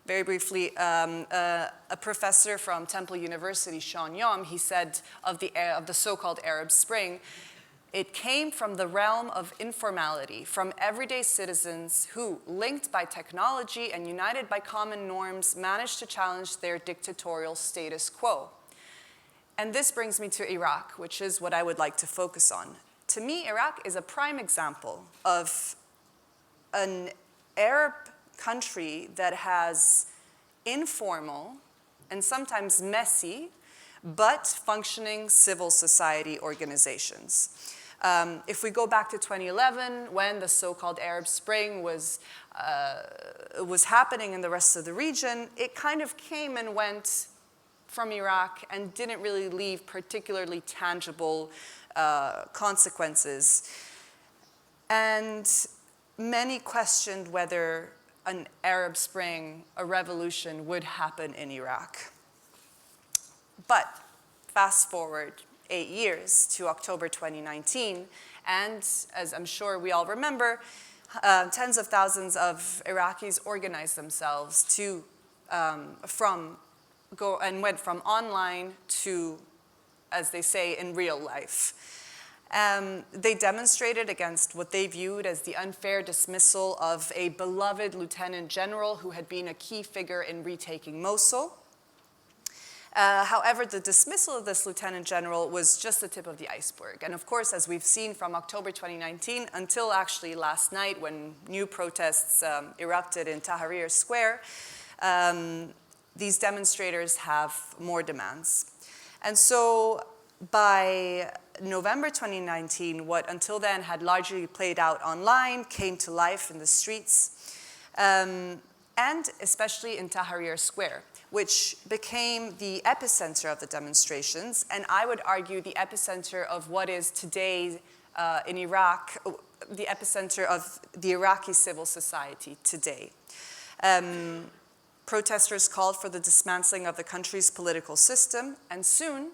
very briefly a professor from Temple University, Sean Yom, he said of the so-called Arab Spring, it came from the realm of informality, from everyday citizens who, linked by technology and united by common norms, managed to challenge their dictatorial status quo. And this brings me to Iraq, which is what I would like to focus on. To me, Iraq is a prime example of an Arab country that has informal and sometimes messy, but functioning civil society organizations. If we go back to 2011, when the so-called Arab Spring was happening in the rest of the region, it kind of came and went from Iraq and didn't really leave particularly tangible consequences. And many questioned whether an Arab Spring, a revolution, would happen in Iraq. But fast forward 8 years to October 2019, and as I'm sure we all remember, tens of thousands of Iraqis organized themselves to went from online to, as they say, in real life. They demonstrated against what they viewed as the unfair dismissal of a beloved lieutenant general who had been a key figure in retaking Mosul. However, the dismissal of this lieutenant general was just the tip of the iceberg. And of course, as we've seen from October 2019 until actually last night when new protests erupted in Tahrir Square, these demonstrators have more demands. And so by November 2019, what until then had largely played out online came to life in the streets, and especially in Tahrir Square, which became the epicenter of the demonstrations, and I would argue the epicenter of what is today in Iraq, the epicenter of the Iraqi civil society today. Protesters called for the dismantling of the country's political system, and soon,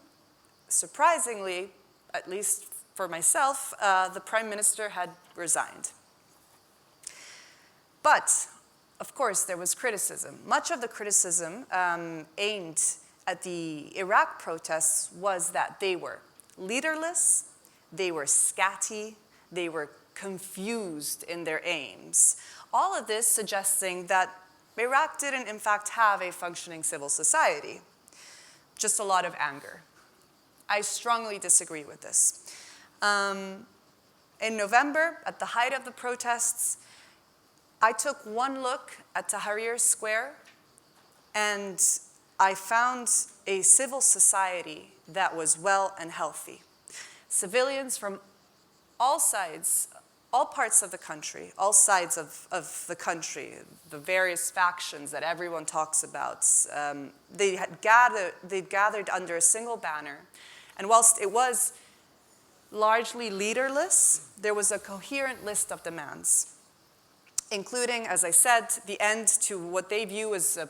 surprisingly, at least for myself, the prime minister had resigned. But, of course, there was criticism. Much of the criticism aimed at the Iraq protests was that they were leaderless, they were scatty, they were confused in their aims. All of this suggesting that Iraq didn't, in fact, have a functioning civil society, just a lot of anger. I strongly disagree with this. In November, at the height of the protests, I took one look at Tahrir Square, and I found a civil society that was well and healthy. Civilians from all sides, all parts of the country, all sides of the country, the various factions that everyone talks about, they'd gathered under a single banner. And whilst it was largely leaderless, there was a coherent list of demands, including, as I said, the end to what they view as a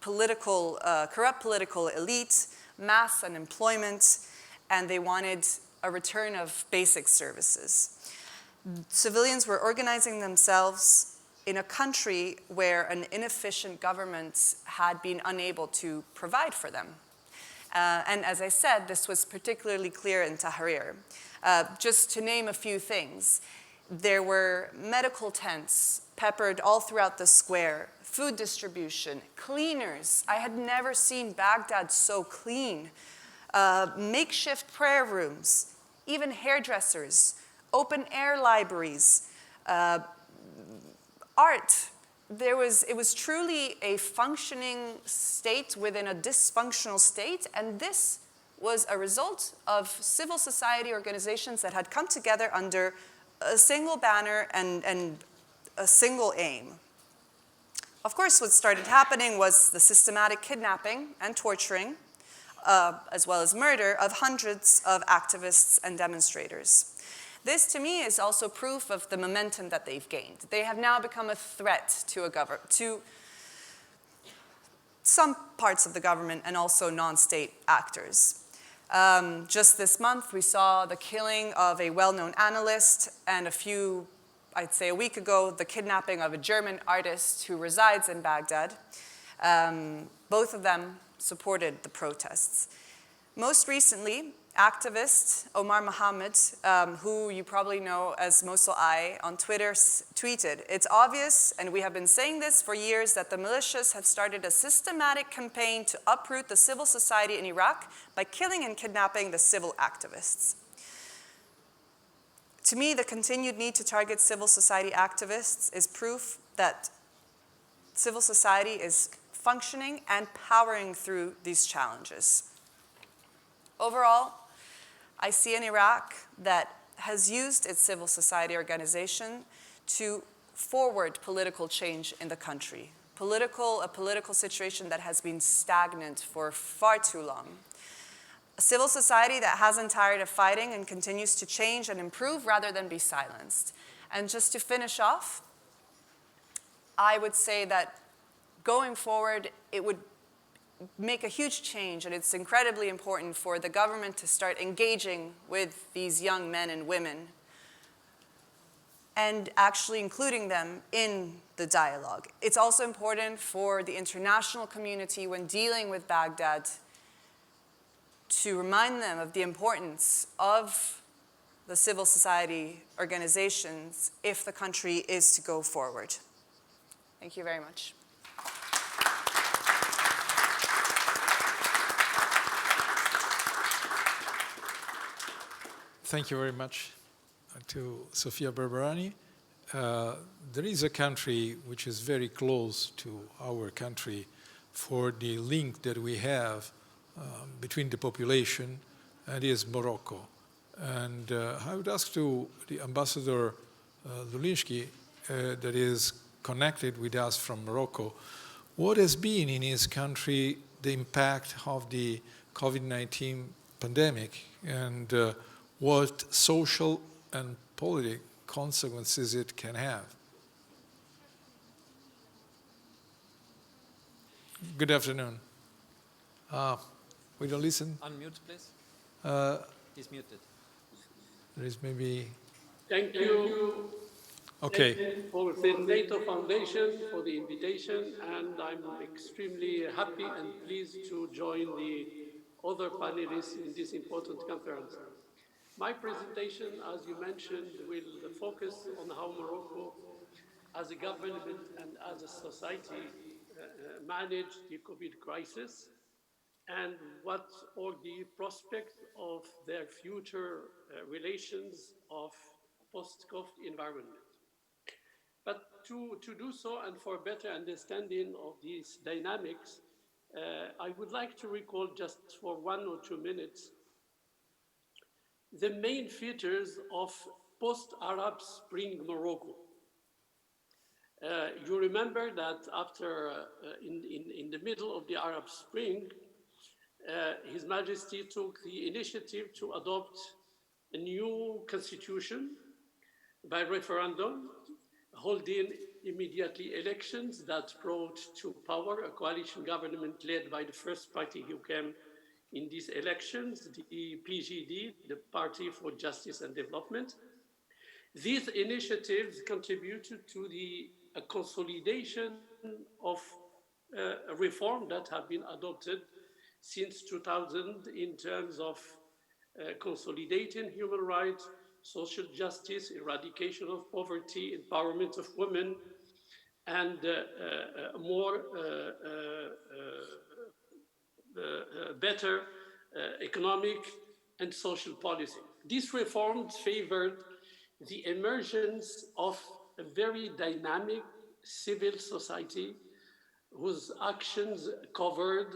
corrupt political elite, mass unemployment, and they wanted a return of basic services. Civilians were organizing themselves in a country where an inefficient government had been unable to provide for them. And as I said, this was particularly clear in Tahrir. Just to name a few things, there were medical tents peppered all throughout the square, food distribution, cleaners. I had never seen Baghdad so clean. Makeshift prayer rooms, even hairdressers, open air libraries, art. It was truly a functioning state within a dysfunctional state, and this was a result of civil society organizations that had come together under a single banner and a single aim. Of course, what started happening was the systematic kidnapping and torturing, as well as murder, of hundreds of activists and demonstrators. This, to me, is also proof of the momentum that they've gained. They have now become a threat to some parts of the government and also non-state actors. Just this month, we saw the killing of a well-known analyst, and I'd say a week ago, the kidnapping of a German artist who resides in Baghdad. Both of them supported the protests. Most recently, activist Omar Mohammed, who you probably know as Mosul I on Twitter, tweeted, "It's obvious, and we have been saying this for years, that the militias have started a systematic campaign to uproot the civil society in Iraq by killing and kidnapping the civil activists." To me, the continued need to target civil society activists is proof that civil society is functioning and powering through these challenges. Overall, I see an Iraq that has used its civil society organization to forward political change in the country, a political situation that has been stagnant for far too long. A civil society that hasn't tired of fighting and continues to change and improve rather than be silenced. And just to finish off, I would say that going forward, it would make a huge change, and it's incredibly important for the government to start engaging with these young men and women and actually including them in the dialogue. It's also important for the international community when dealing with Baghdad to remind them of the importance of the civil society organizations if the country is to go forward. Thank you very much. Thank you very much to Sofia Berberani. There is a country which is very close to our country for the link that we have between the population, and is Morocco. And I would ask to the Ambassador Lulinski, that is connected with us from Morocco, what has been in his country the impact of the COVID-19 pandemic, and what social and political consequences it can have. Good afternoon. We don't listen? Unmute, please. He's muted. There is maybe... Thank you. Okay. For the NATO Foundation for the invitation, and I'm extremely happy and pleased to join the other panelists in this important conference. My presentation, as you mentioned, will focus on how Morocco, as a government and as a society, manage the COVID crisis and what are the prospects of their future relations of post-COVID environment. But to do so and for a better understanding of these dynamics, I would like to recall just for 1 or 2 minutes the main features of post-Arab Spring Morocco. You remember that after, in the middle of the Arab Spring, His Majesty took the initiative to adopt a new constitution by referendum, holding immediately elections that brought to power a coalition government led by the first party who came in these elections, the PGD, the Party for Justice and Development. These initiatives contributed to the consolidation of a reform that have been adopted since 2000 in terms of consolidating human rights, social justice, eradication of poverty, empowerment of women, and more better economic and social policy. These reforms favored the emergence of a very dynamic civil society whose actions covered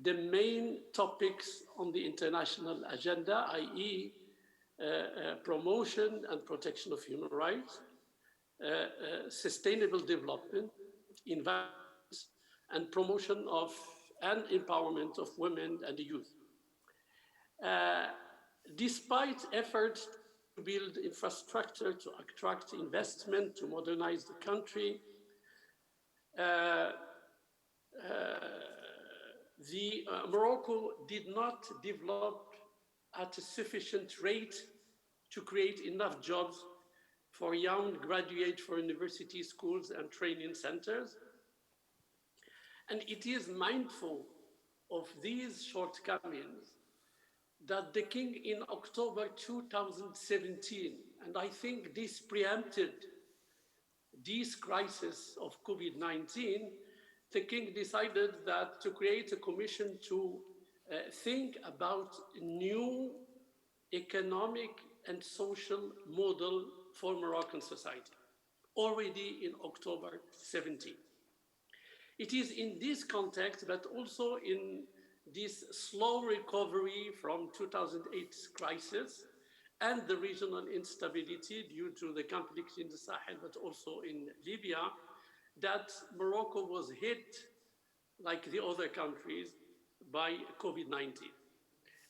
the main topics on the international agenda, i.e. Promotion and protection of human rights, sustainable development, environment, and promotion of and empowerment of women and the youth. Despite efforts to build infrastructure, to attract investment, to modernize the country, Morocco did not develop at a sufficient rate to create enough jobs for young graduates for university schools and training centers. And it is mindful of these shortcomings that the king in October 2017, and I think this preempted this crisis of COVID-19, the king decided that to create a commission to think about a new economic and social model for Moroccan society, already in October 17. It is in this context, but also in this slow recovery from 2008 crisis and the regional instability due to the conflict in the Sahel, but also in Libya, that Morocco was hit, like the other countries, by COVID-19.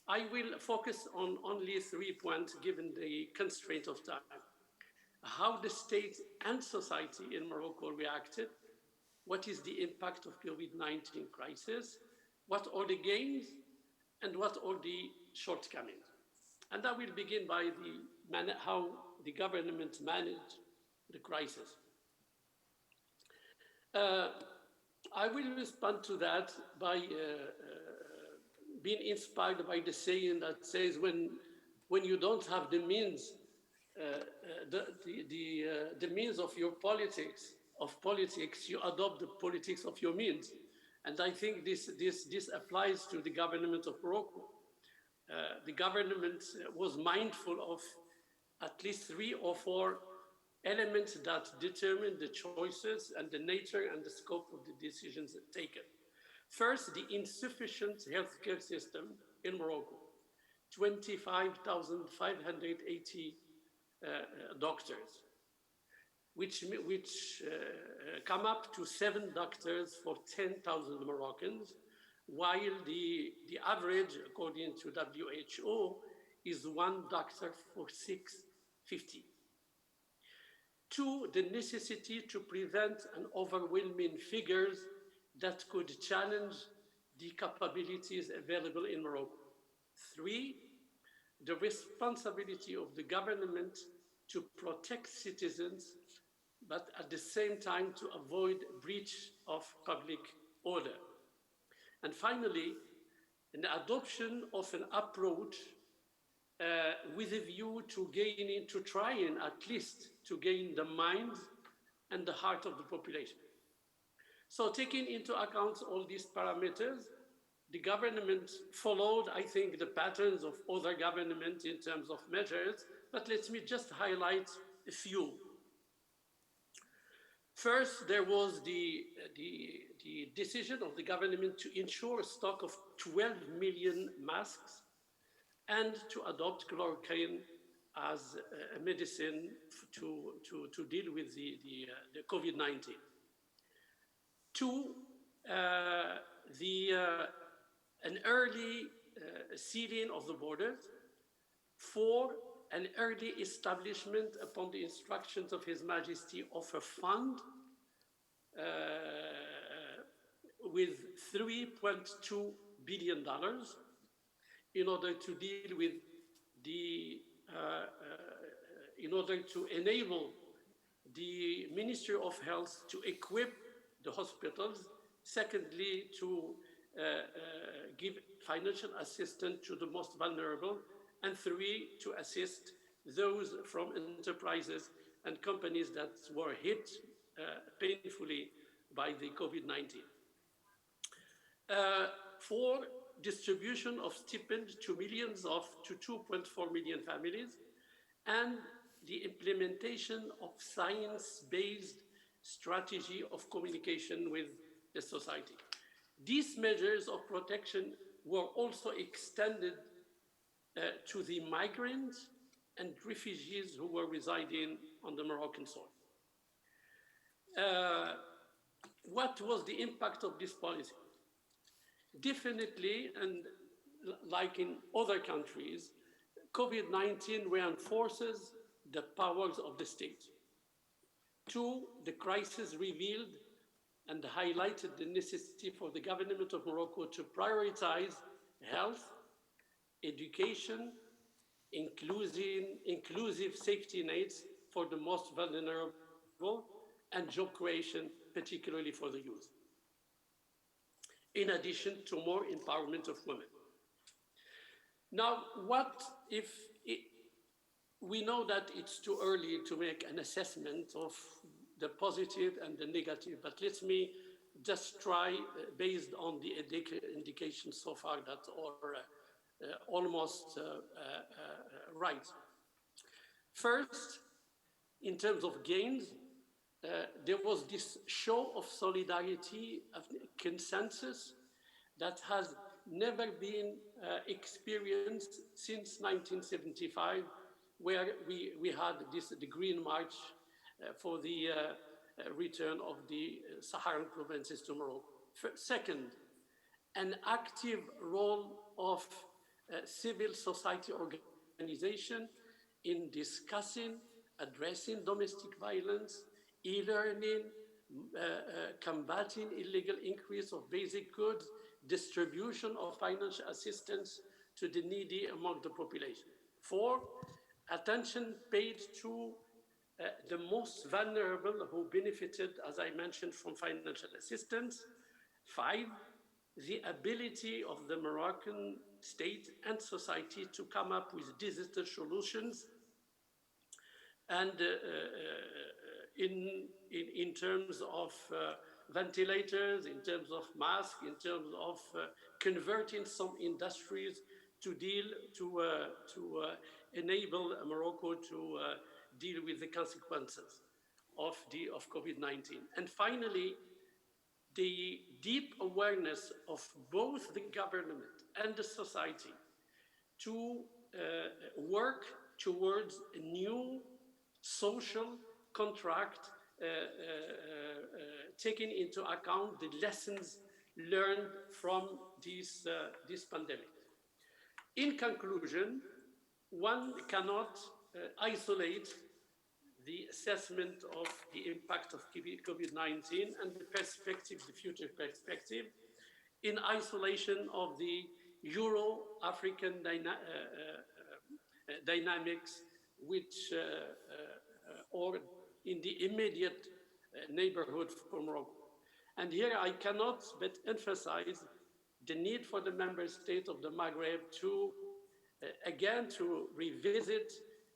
I will focus on only 3 points given the constraint of time. How the state and society in Morocco reacted, what is the impact of COVID-19 crisis, what are the gains, and what are the shortcomings. And I will begin by how the government managed the crisis. I will respond to that by being inspired by the saying that says when you don't have the means, the means of your politics, you adopt the politics of your means. And I think this applies to the government of Morocco. The government was mindful of at least 3 or 4 elements that determine the choices and the nature and the scope of the decisions taken. First, the insufficient healthcare system in Morocco. 25,580 doctors, which come up to 7 doctors for 10,000 Moroccans, while the average, according to WHO, is 1 doctor for 650. 2, the necessity to prevent an overwhelming figures that could challenge the capabilities available in Morocco. 3, the responsibility of the government to protect citizens, but at the same time to avoid breach of public order. And finally, an adoption of an approach with a view to trying at least to gain the minds and the heart of the population. So taking into account all these parameters, the government followed, I think, the patterns of other governments in terms of measures, but let me just highlight a few. First, there was the decision of the government to ensure a stock of 12 million masks and to adopt chloroquine as a medicine to deal with the COVID-19. Two, an early sealing of the borders. Four, an early establishment upon the instructions of His Majesty of a fund with $3.2 billion in order to deal with in order to enable the Ministry of Health to equip the hospitals. Secondly, to give financial assistance to the most vulnerable. And three, to assist those from enterprises and companies that were hit painfully by the COVID-19. Four, distribution of stipends to millions to 2.4 million families, and the implementation of science-based strategy of communication with the society. These measures of protection were also extended to the migrants and refugees who were residing on the Moroccan soil. What was the impact of this policy? Definitely, and like in other countries, COVID-19 reinforces the powers of the state. Two, the crisis revealed and highlighted the necessity for the government of Morocco to prioritize health, education, inclusive safety nets for the most vulnerable, and job creation, particularly for the youth, in addition to more empowerment of women. Now, what if we know that it's too early to make an assessment of the positive and the negative, but let me just try, based on the indications so far that are almost right. First, in terms of gains, there was this show of solidarity, of consensus that has never been experienced since 1975, where we had the Green March for the return of the Saharan provinces to Morocco. Second, an active role of civil society organization in discussing, addressing domestic violence, e-learning, combating illegal increase of basic goods, distribution of financial assistance to the needy among the population. Four, attention paid to the most vulnerable who benefited, as I mentioned, from financial assistance. Five, the ability of the Moroccan state and society to come up with digital solutions, and in terms of ventilators, in terms of masks, in terms of converting some industries to enable Morocco to deal with the consequences of COVID-19. And finally, the deep awareness of both the government and the society to work towards a new social contract, taking into account the lessons learned from this pandemic. In conclusion, one cannot isolate the assessment of the impact of COVID-19 and the future perspective, in isolation of the Euro-African dynamics, which or in the immediate neighborhood for Morocco. And here I cannot but emphasize the need for the member states of the Maghreb to, again, to revisit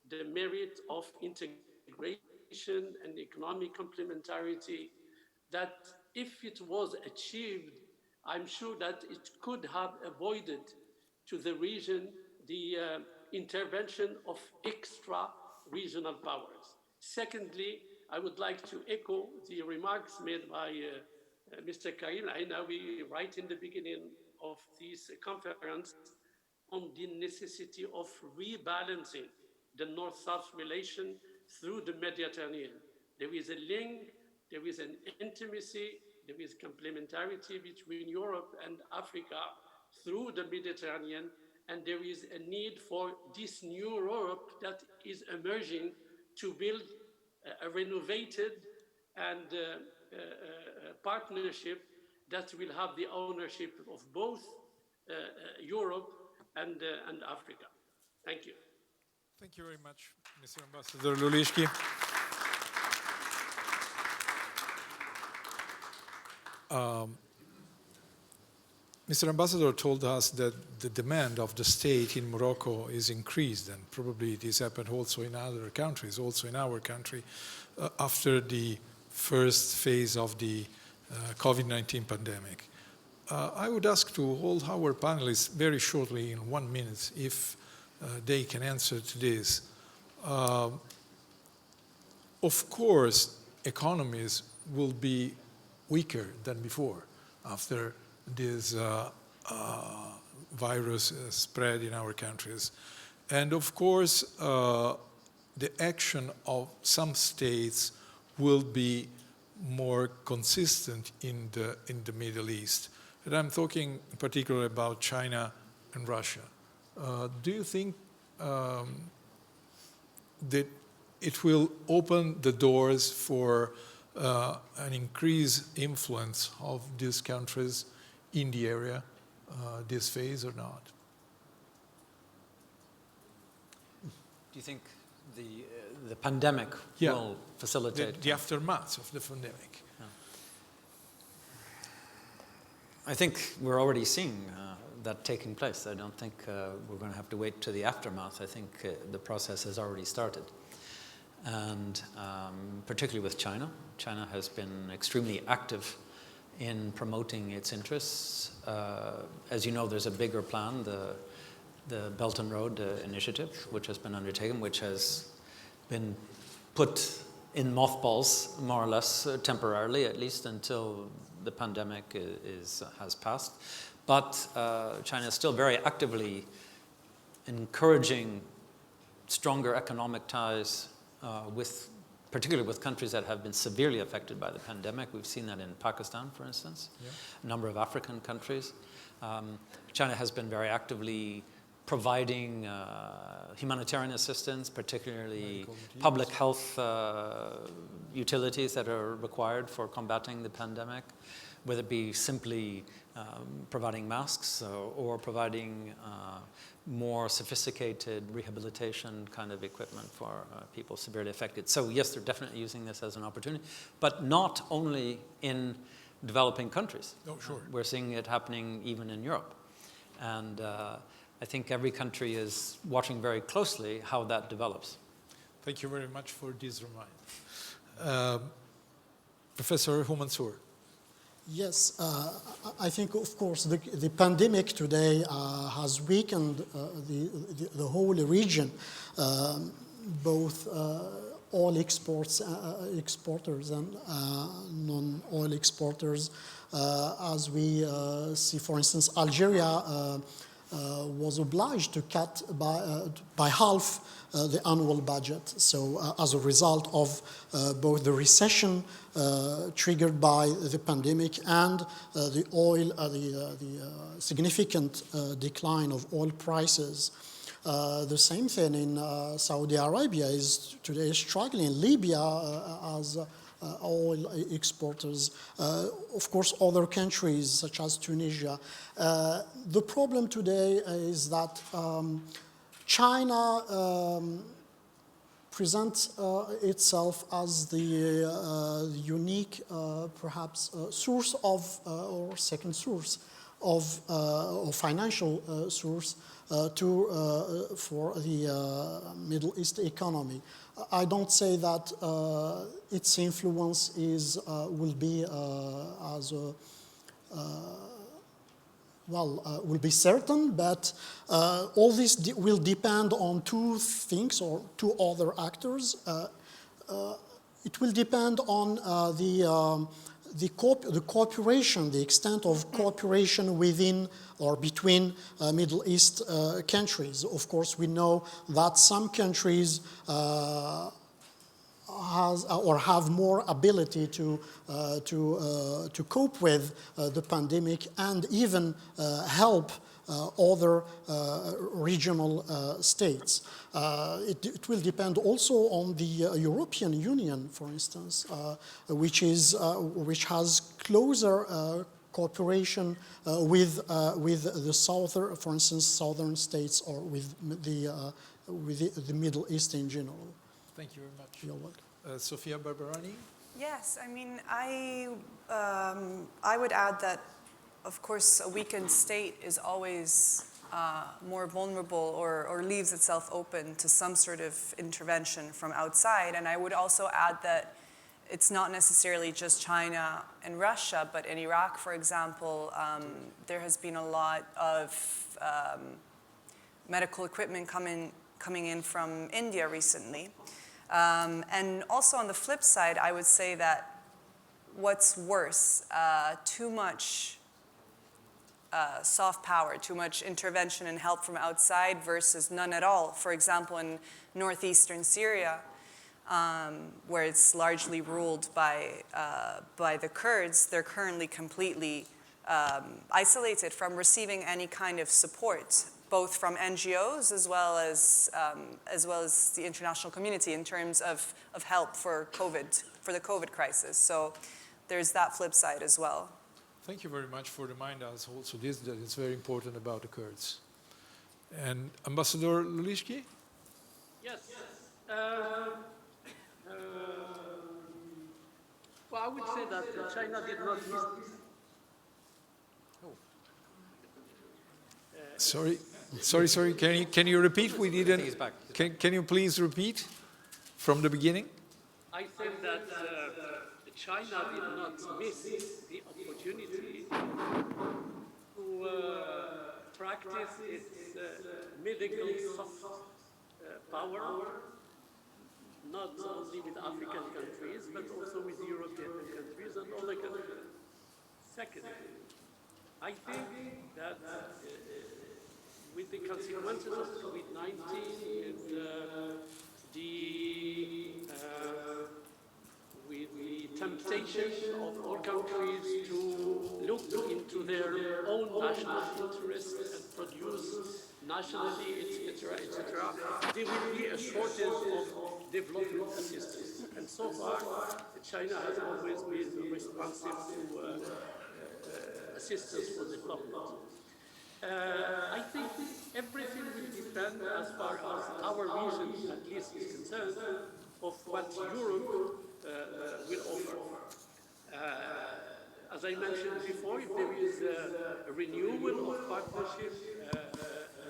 the merit of integration and economic complementarity that if it was achieved, I'm sure that it could have avoided to the region the intervention of extra regional powers. Secondly, I would like to echo the remarks made by Mr. Karim Ainawi right in the beginning of this conference on the necessity of rebalancing the North-South relation through the Mediterranean. There is a link, there is an intimacy, there is complementarity between Europe and Africa through the Mediterranean, and there is a need for this new Europe that is emerging to build a renovated and partnership that will have the ownership of both Europe and Africa. Thank you. Thank you very much, Mr. Ambassador Lulishki. Mr. Ambassador told us that the demand of the state in Morocco is increased, and probably this happened also in other countries, also in our country, after the first phase of the COVID-19 pandemic. I would ask to all our panelists very shortly, in 1 minute, if they can answer to this. Of course, economies will be weaker than before after this virus spread in our countries. And of course, the action of some states will be more consistent in the Middle East. And I'm talking in particular about China and Russia. Do you think that it will open the doors for an increased influence of these countries in the area, this phase, or not? Do you think the pandemic will facilitate the aftermath of the pandemic? Yeah. I think we're already seeing that taking place. I don't think we're going to have to wait to the aftermath. I think the process has already started. And particularly with China. China has been extremely active in promoting its interests. As you know, there's a bigger plan, the Belt and Road Initiative, which has been undertaken, which has been put in mothballs, more or less temporarily, at least until the pandemic has passed. But China is still very actively encouraging stronger economic ties particularly with countries that have been severely affected by the pandemic. We've seen that in Pakistan, for instance, a number of African countries. China has been very actively providing humanitarian assistance, particularly public health utilities that are required for combating the pandemic, whether it be simply providing masks or providing more sophisticated rehabilitation kind of equipment for people severely affected. So yes, they're definitely using this as an opportunity, but not only in developing countries. Oh, sure. We're seeing it happening even in Europe. And I think every country is watching very closely how that develops. Thank you very much for this reminder. Professor Humansur. Yes, I think, of course, the pandemic today has weakened the whole region, both oil exporters and non-oil exporters. As we see, for instance, Algeria was obliged to cut by half the annual budget. So as a result of both the recession triggered by the pandemic and the significant decline of oil prices. The same thing in Saudi Arabia is today struggling. Libya as oil exporters. Of course, other countries such as Tunisia. The problem today is that China presents itself as the unique, perhaps, source of, or second source of financial source for the Middle East economy. I don't say that its influence will be will be certain, but all this will depend on two things or two other actors. It will depend on the cooperation, the extent of cooperation within or between Middle East countries. Of course, we know that some countries have more ability to cope with the pandemic and even help other regional states. It will depend also on the European Union, for instance, which has closer cooperation with the for instance, southern states or with the Middle East in general. Thank you very much. You're welcome. Sofia Barbarani? Yes, I mean, I would add that, of course, a weakened state is always more vulnerable or leaves itself open to some sort of intervention from outside. And I would also add that it's not necessarily just China and Russia, but in Iraq, for example, there has been a lot of medical equipment coming in from India recently. And also on the flip side, I would say that what's worse, too much soft power, too much intervention and help from outside versus none at all. For example, in northeastern Syria, where it's largely ruled by the Kurds, they're currently completely isolated from receiving any kind of support, both from NGOs as well as the international community in terms of help for the COVID crisis. So there's that flip side as well. Thank you very much for reminding us also this, that it's very important about the Kurds. And Ambassador Lulishki? Yes. Well, I would say that China did not miss. Sorry. Can you repeat? We didn't. He's back. Can you please repeat from the beginning? I think that China did not miss the opportunity to practice its medical soft power, not only with African countries, but also with European countries and other countries. Second, I think that with the consequences of COVID-19 and with the temptation of all countries to look into their own national interests and produce nationally, etc., there will be a shortage of development assistance. And so far, China has always been responsive to assistance for development. I think everything will depend, as far as our region at least is concerned, of what Europe will offer. As I mentioned before, if there is a renewal of partnership,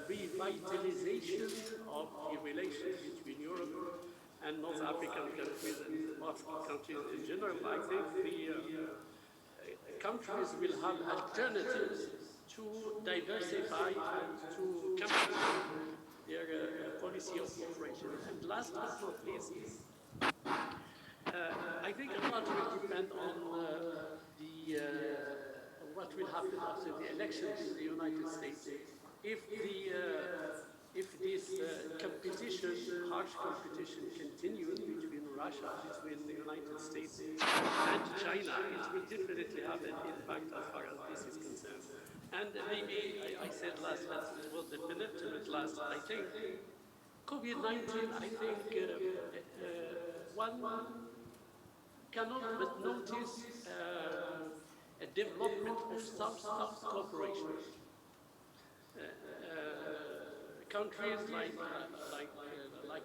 revitalization of the relations between Europe and North African countries and North countries in general, I think the countries will have alternatives to diversify and to complement their policy of cooperation. And last but not least, I think a lot will depend on what will happen after the elections in the United States. If this competition, harsh competition, continues between Russia, between the United States and China, it will definitely have an impact as far as this is concerned. And maybe I said last that it was the penultimate last. I think COVID-19, I think one cannot but notice a development of South-South cooperation. Countries like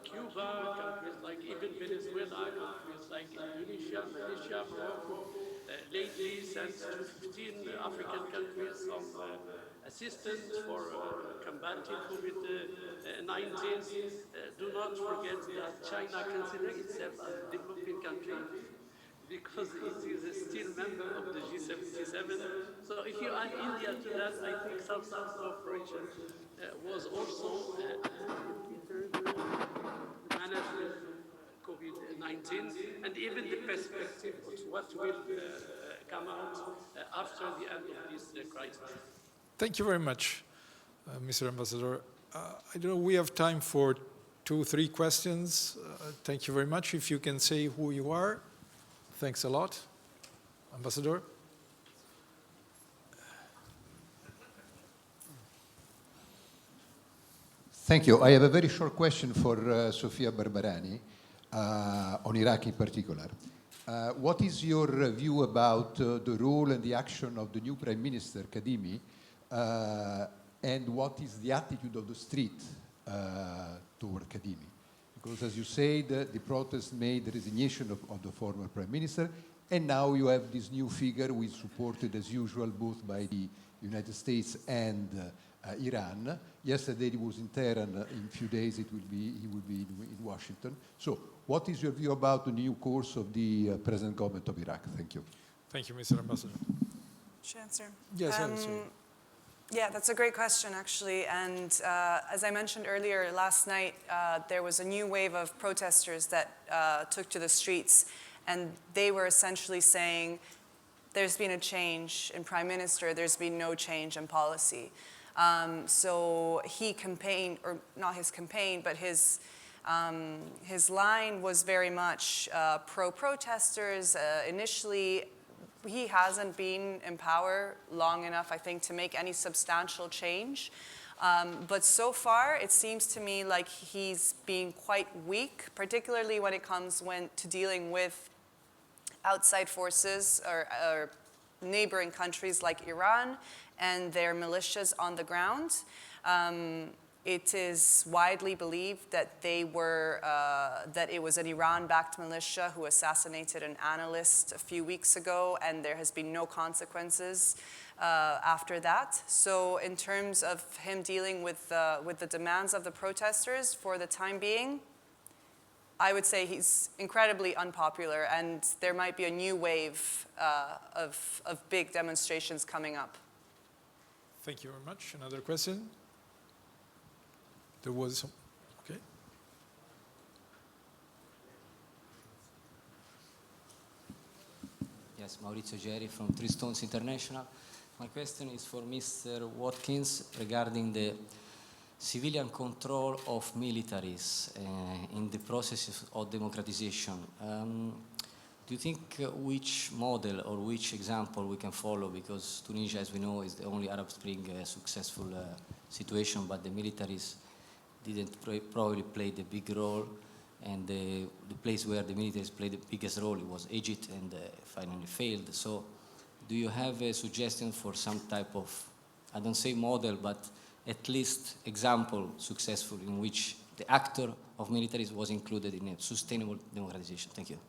Cuba, countries like even Venezuela, countries like Indonesia, Malaysia, Morocco, lately sent to 15 African countries some assistance for combating COVID-19. Do not forget that China considers itself as a developing country because it is still member of the G77. So if you add India to that, I think South-South cooperation was also considered the management of COVID-19 and even the perspective of what will come out after the end of this crisis. Thank you very much, Mr. Ambassador. I don't know, we have time for 2-3 questions. Thank you very much. If you can say who you are. Thanks a lot. Ambassador? Thank you. I have a very short question for Sofia Barbarani, on Iraq in particular. What is your view about the role and the action of the new Prime Minister, Kadhimi, and what is the attitude of the street toward Kadhimi? Because as you said, the protest made the resignation of the former Prime Minister, and now you have this new figure who is supported as usual both by the United States and Iran. Yesterday he was in Tehran. In a few days he will be in Washington. So what is your view about the new course of the present government of Iraq? Thank you. Thank you, Mr. Ambassador. Should I answer? Yes, answer. Yeah, that's a great question, actually. And as I mentioned earlier, last night, there was a new wave of protesters that took to the streets. And they were essentially saying, there's been a change in Prime Minister, there's been no change in policy. So he campaigned, or not his campaign, but his line was very much pro-protesters. Initially, he hasn't been in power long enough, I think, to make any substantial change. But so far, it seems to me like he's being quite weak, particularly when it comes to dealing with outside forces or neighboring countries like Iran and their militias on the ground. It is widely believed that that it was an Iran-backed militia who assassinated an analyst a few weeks ago, and there has been no consequences after that. So in terms of him dealing with the demands of the protesters for the time being, I would say he's incredibly unpopular, and there might be a new wave of big demonstrations coming up. Thank you very much. Another question? There was some, okay. Yes, Maurizio Geri from Three Stones International. My question is for Mr. Watkins regarding the civilian control of militaries in the process of democratization. Do you think which model or which example we can follow? Because Tunisia, as we know, is the only Arab Spring successful situation, but the militaries didn't probably play the big role, and the place where the militaries played the biggest role was Egypt, and finally failed. So do you have a suggestion for some type of, I don't say model, but at least example successful in which the actor of militaries was included in a sustainable democratization? Thank you.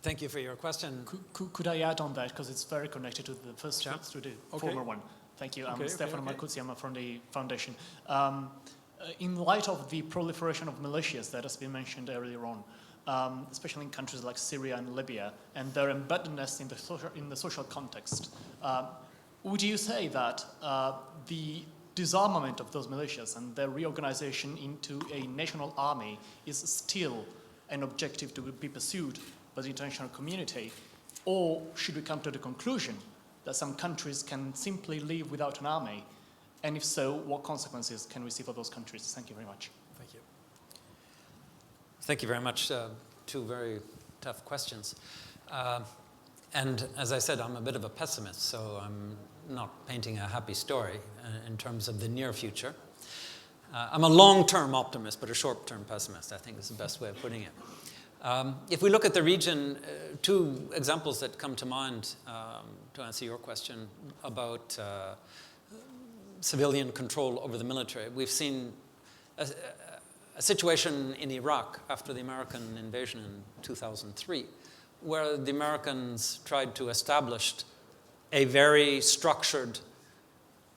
Thank you for your question. Could I add on that, because it's very connected to the first, to the former one. Thank you. I'm Stefano Marcuzzi. I'm from the foundation. In light of the proliferation of militias that has been mentioned earlier on, especially in countries like Syria and Libya, and their embeddedness in the social context, would you say that the disarmament of those militias and their reorganization into a national army is still an objective to be pursued by the international community? Or should we come to the conclusion that some countries can simply live without an army? And if so, what consequences can we see for those countries? Thank you very much. Thank you. Thank you very much. Two very tough questions. And as I said, I'm a bit of a pessimist, so I'm not painting a happy story in terms of the near future. I'm a long-term optimist, but a short-term pessimist, I think is the best way of putting it. If we look at the region, two examples that come to mind to answer your question about civilian control over the military. We've seen a situation in Iraq after the American invasion in 2003, where the Americans tried to establish a very structured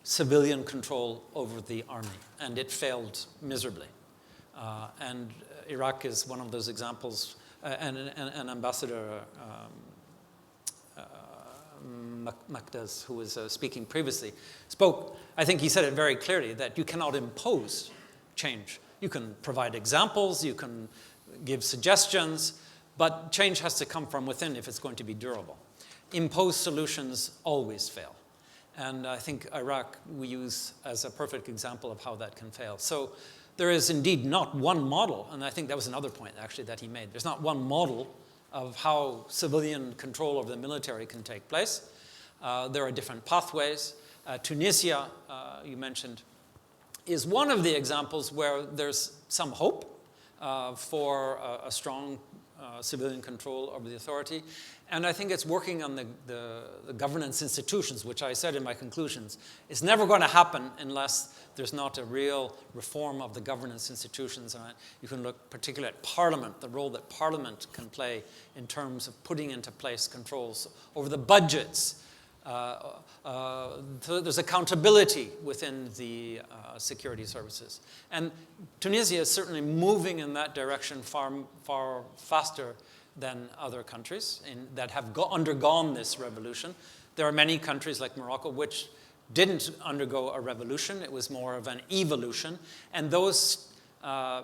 civilian control over the army, and it failed miserably. And Iraq is one of those examples, and Ambassador Makdaz, who was speaking previously, spoke, I think he said it very clearly, that you cannot impose change. You can provide examples, you can give suggestions, but change has to come from within if it's going to be durable. Imposed solutions always fail. And I think Iraq we use as a perfect example of how that can fail. So there is indeed not one model, and I think that was another point actually that he made. There's not one model of how civilian control over the military can take place. There are different pathways. Tunisia, you mentioned, is one of the examples where there's some hope for a strong civilian control over the authority. And I think it's working on the governance institutions, which I said in my conclusions. It's never going to happen unless there's not a real reform of the governance institutions. And you can look particularly at Parliament, the role that Parliament can play in terms of putting into place controls over the budgets. There's accountability within the security services. And Tunisia is certainly moving in that direction far faster than other countries that have undergone this revolution. There are many countries like Morocco which didn't undergo a revolution. It was more of an evolution. And those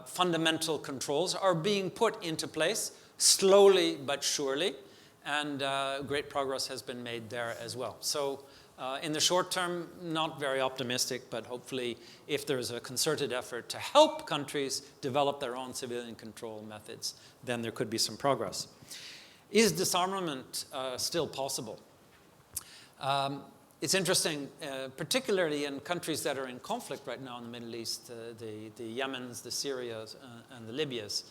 fundamental controls are being put into place slowly but surely. And great progress has been made there as well. So in the short term, not very optimistic, but hopefully if there's a concerted effort to help countries develop their own civilian control methods, then there could be some progress. Is disarmament still possible? It's interesting, particularly in countries that are in conflict right now in the Middle East, the Yemens, the Syrias, and the Libyas.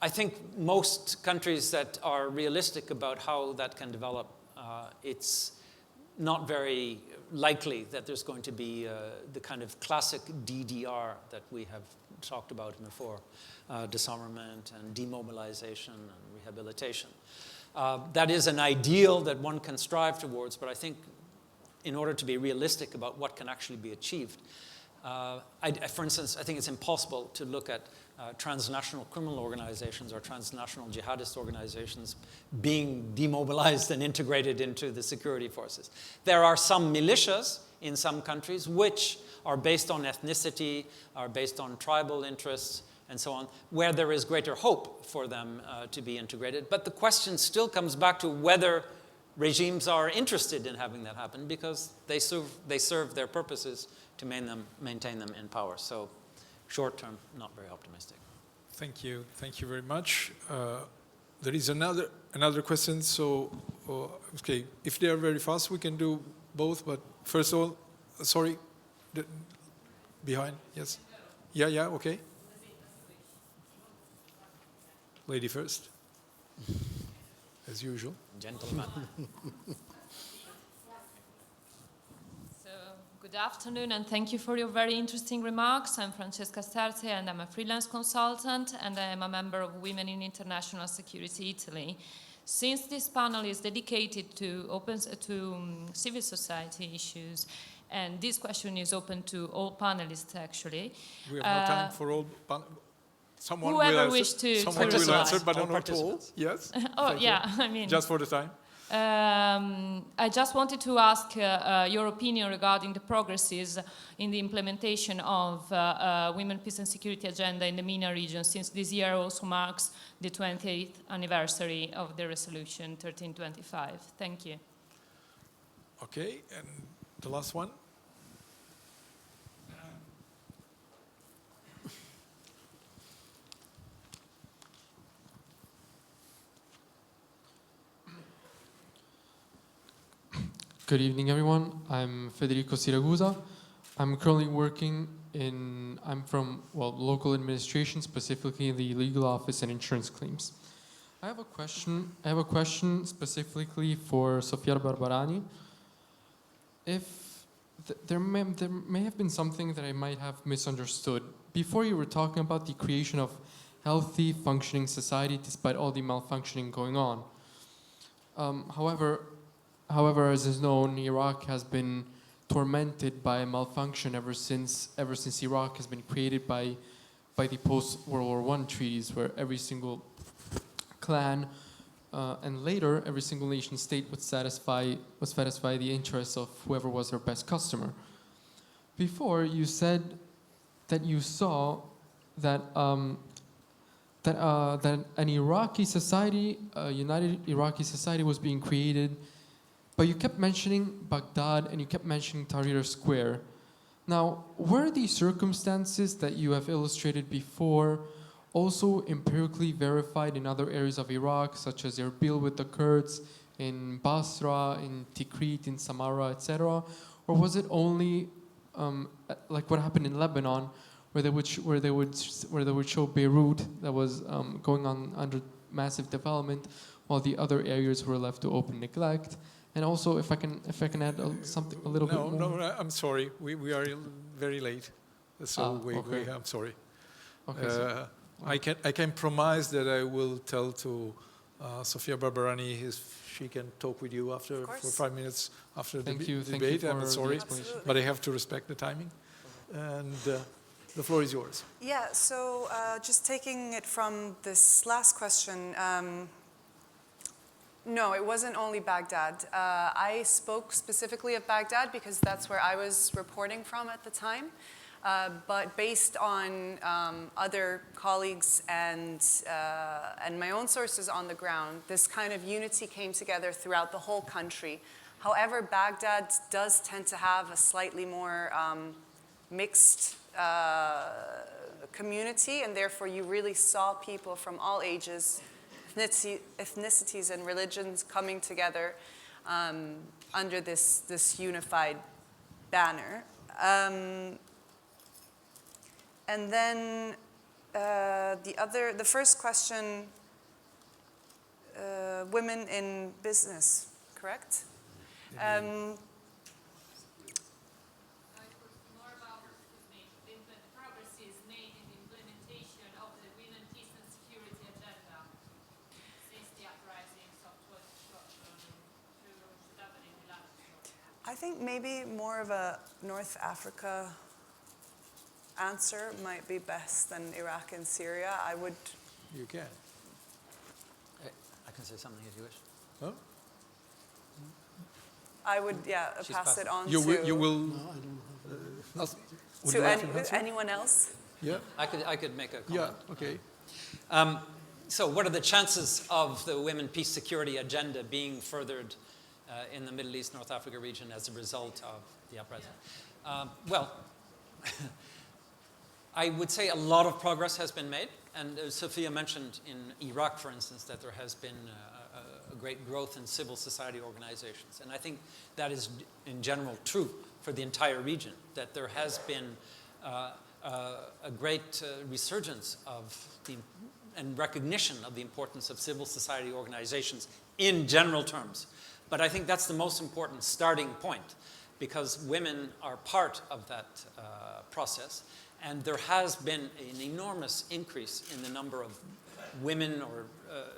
I think most countries that are realistic about how that can develop, it's not very likely that there's going to be the kind of classic DDR that we have talked about before, disarmament and demobilization and rehabilitation. That is an ideal that one can strive towards, but I think in order to be realistic about what can actually be achieved, for instance, I think it's impossible to look at transnational criminal organizations or transnational jihadist organizations being demobilized and integrated into the security forces. There are some militias in some countries which are based on ethnicity, are based on tribal interests, and so on, where there is greater hope for them to be integrated. But the question still comes back to whether regimes are interested in having that happen, because they serve their purposes to maintain them in power. So short term, not very optimistic. Thank you very much. There is another question. So, okay, if they are very fast, we can do both. But first of all, sorry, behind, yes, yeah, okay. Lady first, as usual. Gentlemen. Good afternoon, and thank you for your very interesting remarks. I'm Francesca Sterze, and I'm a freelance consultant, and I am a member of Women in International Security Italy. Since this panel is dedicated to civil society issues, and this question is open to all panelists, actually. We have no time for all someone whoever will answer, wish to someone will answer, but not all. Yes. Oh, yeah, I mean. Just for the time. I just wanted to ask your opinion regarding the progresses in the implementation of Women, Peace and Security Agenda in the MENA region, since this year also marks the 28th anniversary of the resolution 1325. Thank you. Okay, and the last one. Good evening, everyone. I'm Federico Siragusa. I'm currently working I'm from local administration, specifically in the legal office and insurance claims. I have a question specifically for Sofia Barbarani. If there may have been something that I might have misunderstood. Before you were talking about the creation of healthy, functioning society despite all the malfunctioning going on. However, as is known, Iraq has been tormented by malfunction ever since Iraq has been created by the post-World War I treaties, where every single clan and later every single nation state would satisfy the interests of whoever was their best customer. Before, you said that you saw that that an Iraqi society, a united Iraqi society, was being created, but you kept mentioning Baghdad and you kept mentioning Tahrir Square. Now, were the circumstances that you have illustrated before also empirically verified in other areas of Iraq, such as Erbil with the Kurds, in Basra, in Tikrit, in Samarra, etc., or was it only like what happened in Lebanon, where they would show Beirut that was going on under massive development, while the other areas were left to open neglect? And also, if I can add something a little bit more. No, I'm sorry. We are very late, so okay. I'm sorry. Okay, I can promise that I will tell to Sofia Barbarani if she can talk with you after for 5 minutes after the debate. I'm sorry, but I have to respect the timing. And the floor is yours. Yeah, so just taking it from this last question, no, it wasn't only Baghdad. I spoke specifically of Baghdad because that's where I was reporting from at the time. But based on other colleagues and my own sources on the ground, this kind of unity came together throughout the whole country. However, Baghdad does tend to have a slightly more mixed community, and therefore you really saw people from all ages, ethnicities and religions coming together under this unified banner. And then the first question, women in business, correct? I think maybe more of a North Africa answer might be best than Iraq and Syria. I would... You can. I can say something if you wish. Huh? I would, pass it on to... You will... No, I don't have to anyone else? Yeah. I could make a comment. Yeah, okay. So what are the chances of the Women, Peace, Security agenda being furthered in the Middle East, North Africa region as a result of the uprising? Well, I would say a lot of progress has been made. And Sophia mentioned in Iraq, for instance, that there has been a great growth in civil society organizations. And I think that is, in general, true for the entire region, that there has been a great resurgence of and recognition of the importance of civil society organizations in general terms. But I think that's the most important starting point, because women are part of that process. And there has been an enormous increase in the number of women or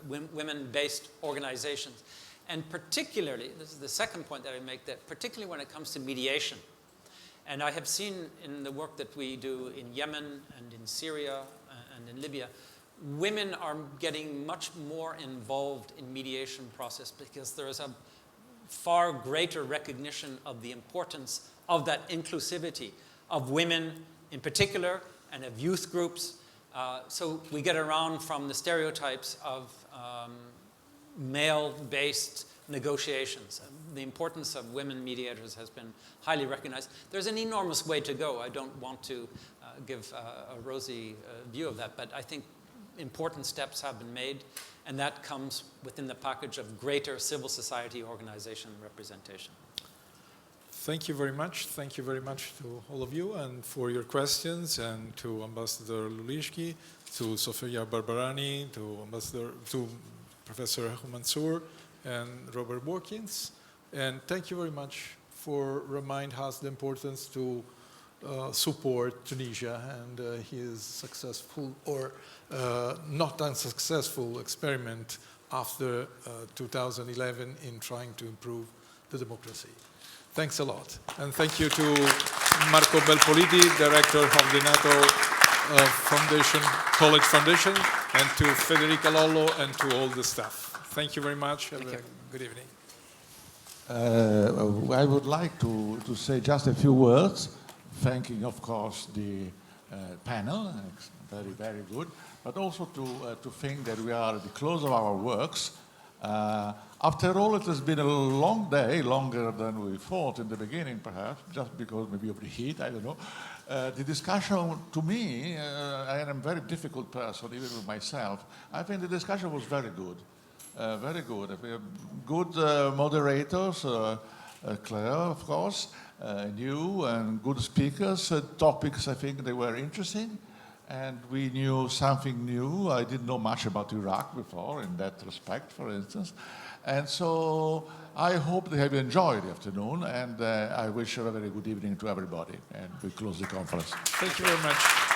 women-based organizations. And particularly, this is the second point that I make, that particularly when it comes to mediation. And I have seen in the work that we do in Yemen and in Syria and in Libya, women are getting much more involved in mediation process because there is a far greater recognition of the importance of that inclusivity of women in particular, and of youth groups. So we get around from the stereotypes of male-based negotiations. The importance of women mediators has been highly recognized. There's an enormous way to go. I don't want to give a rosy view of that, but I think important steps have been made, and that comes within the package of greater civil society organization representation. Thank you very much. Thank you very much to all of you and for your questions, and to Ambassador Lulishki, to Sofia Barbarani, to Professor Mansour and Robert Watkins. And thank you very much for reminding us the importance to support Tunisia, and his successful or not unsuccessful experiment after 2011 in trying to improve the democracy. Thanks a lot. And thank you to Marco Belpoliti, Director of the NATO College Foundation, and to Federica Lollo and to all the staff. Thank you very much. Have a good evening. I would like to say just a few words, thanking, of course, the panel, it's very, very good, but also to think that we are at the close of our works. After all, it has been a long day, longer than we thought in the beginning, perhaps, just because maybe of the heat, I don't know. The discussion, to me, I am a very difficult person, even with myself. I think the discussion was very good. Very good. We have good moderators, Claire, of course, you, and good speakers. Topics, I think they were interesting, and we knew something new. I didn't know much about Iraq before, in that respect, for instance. And so I hope they have enjoyed the afternoon, and I wish a very good evening to everybody. And we close the conference. Thank you very much.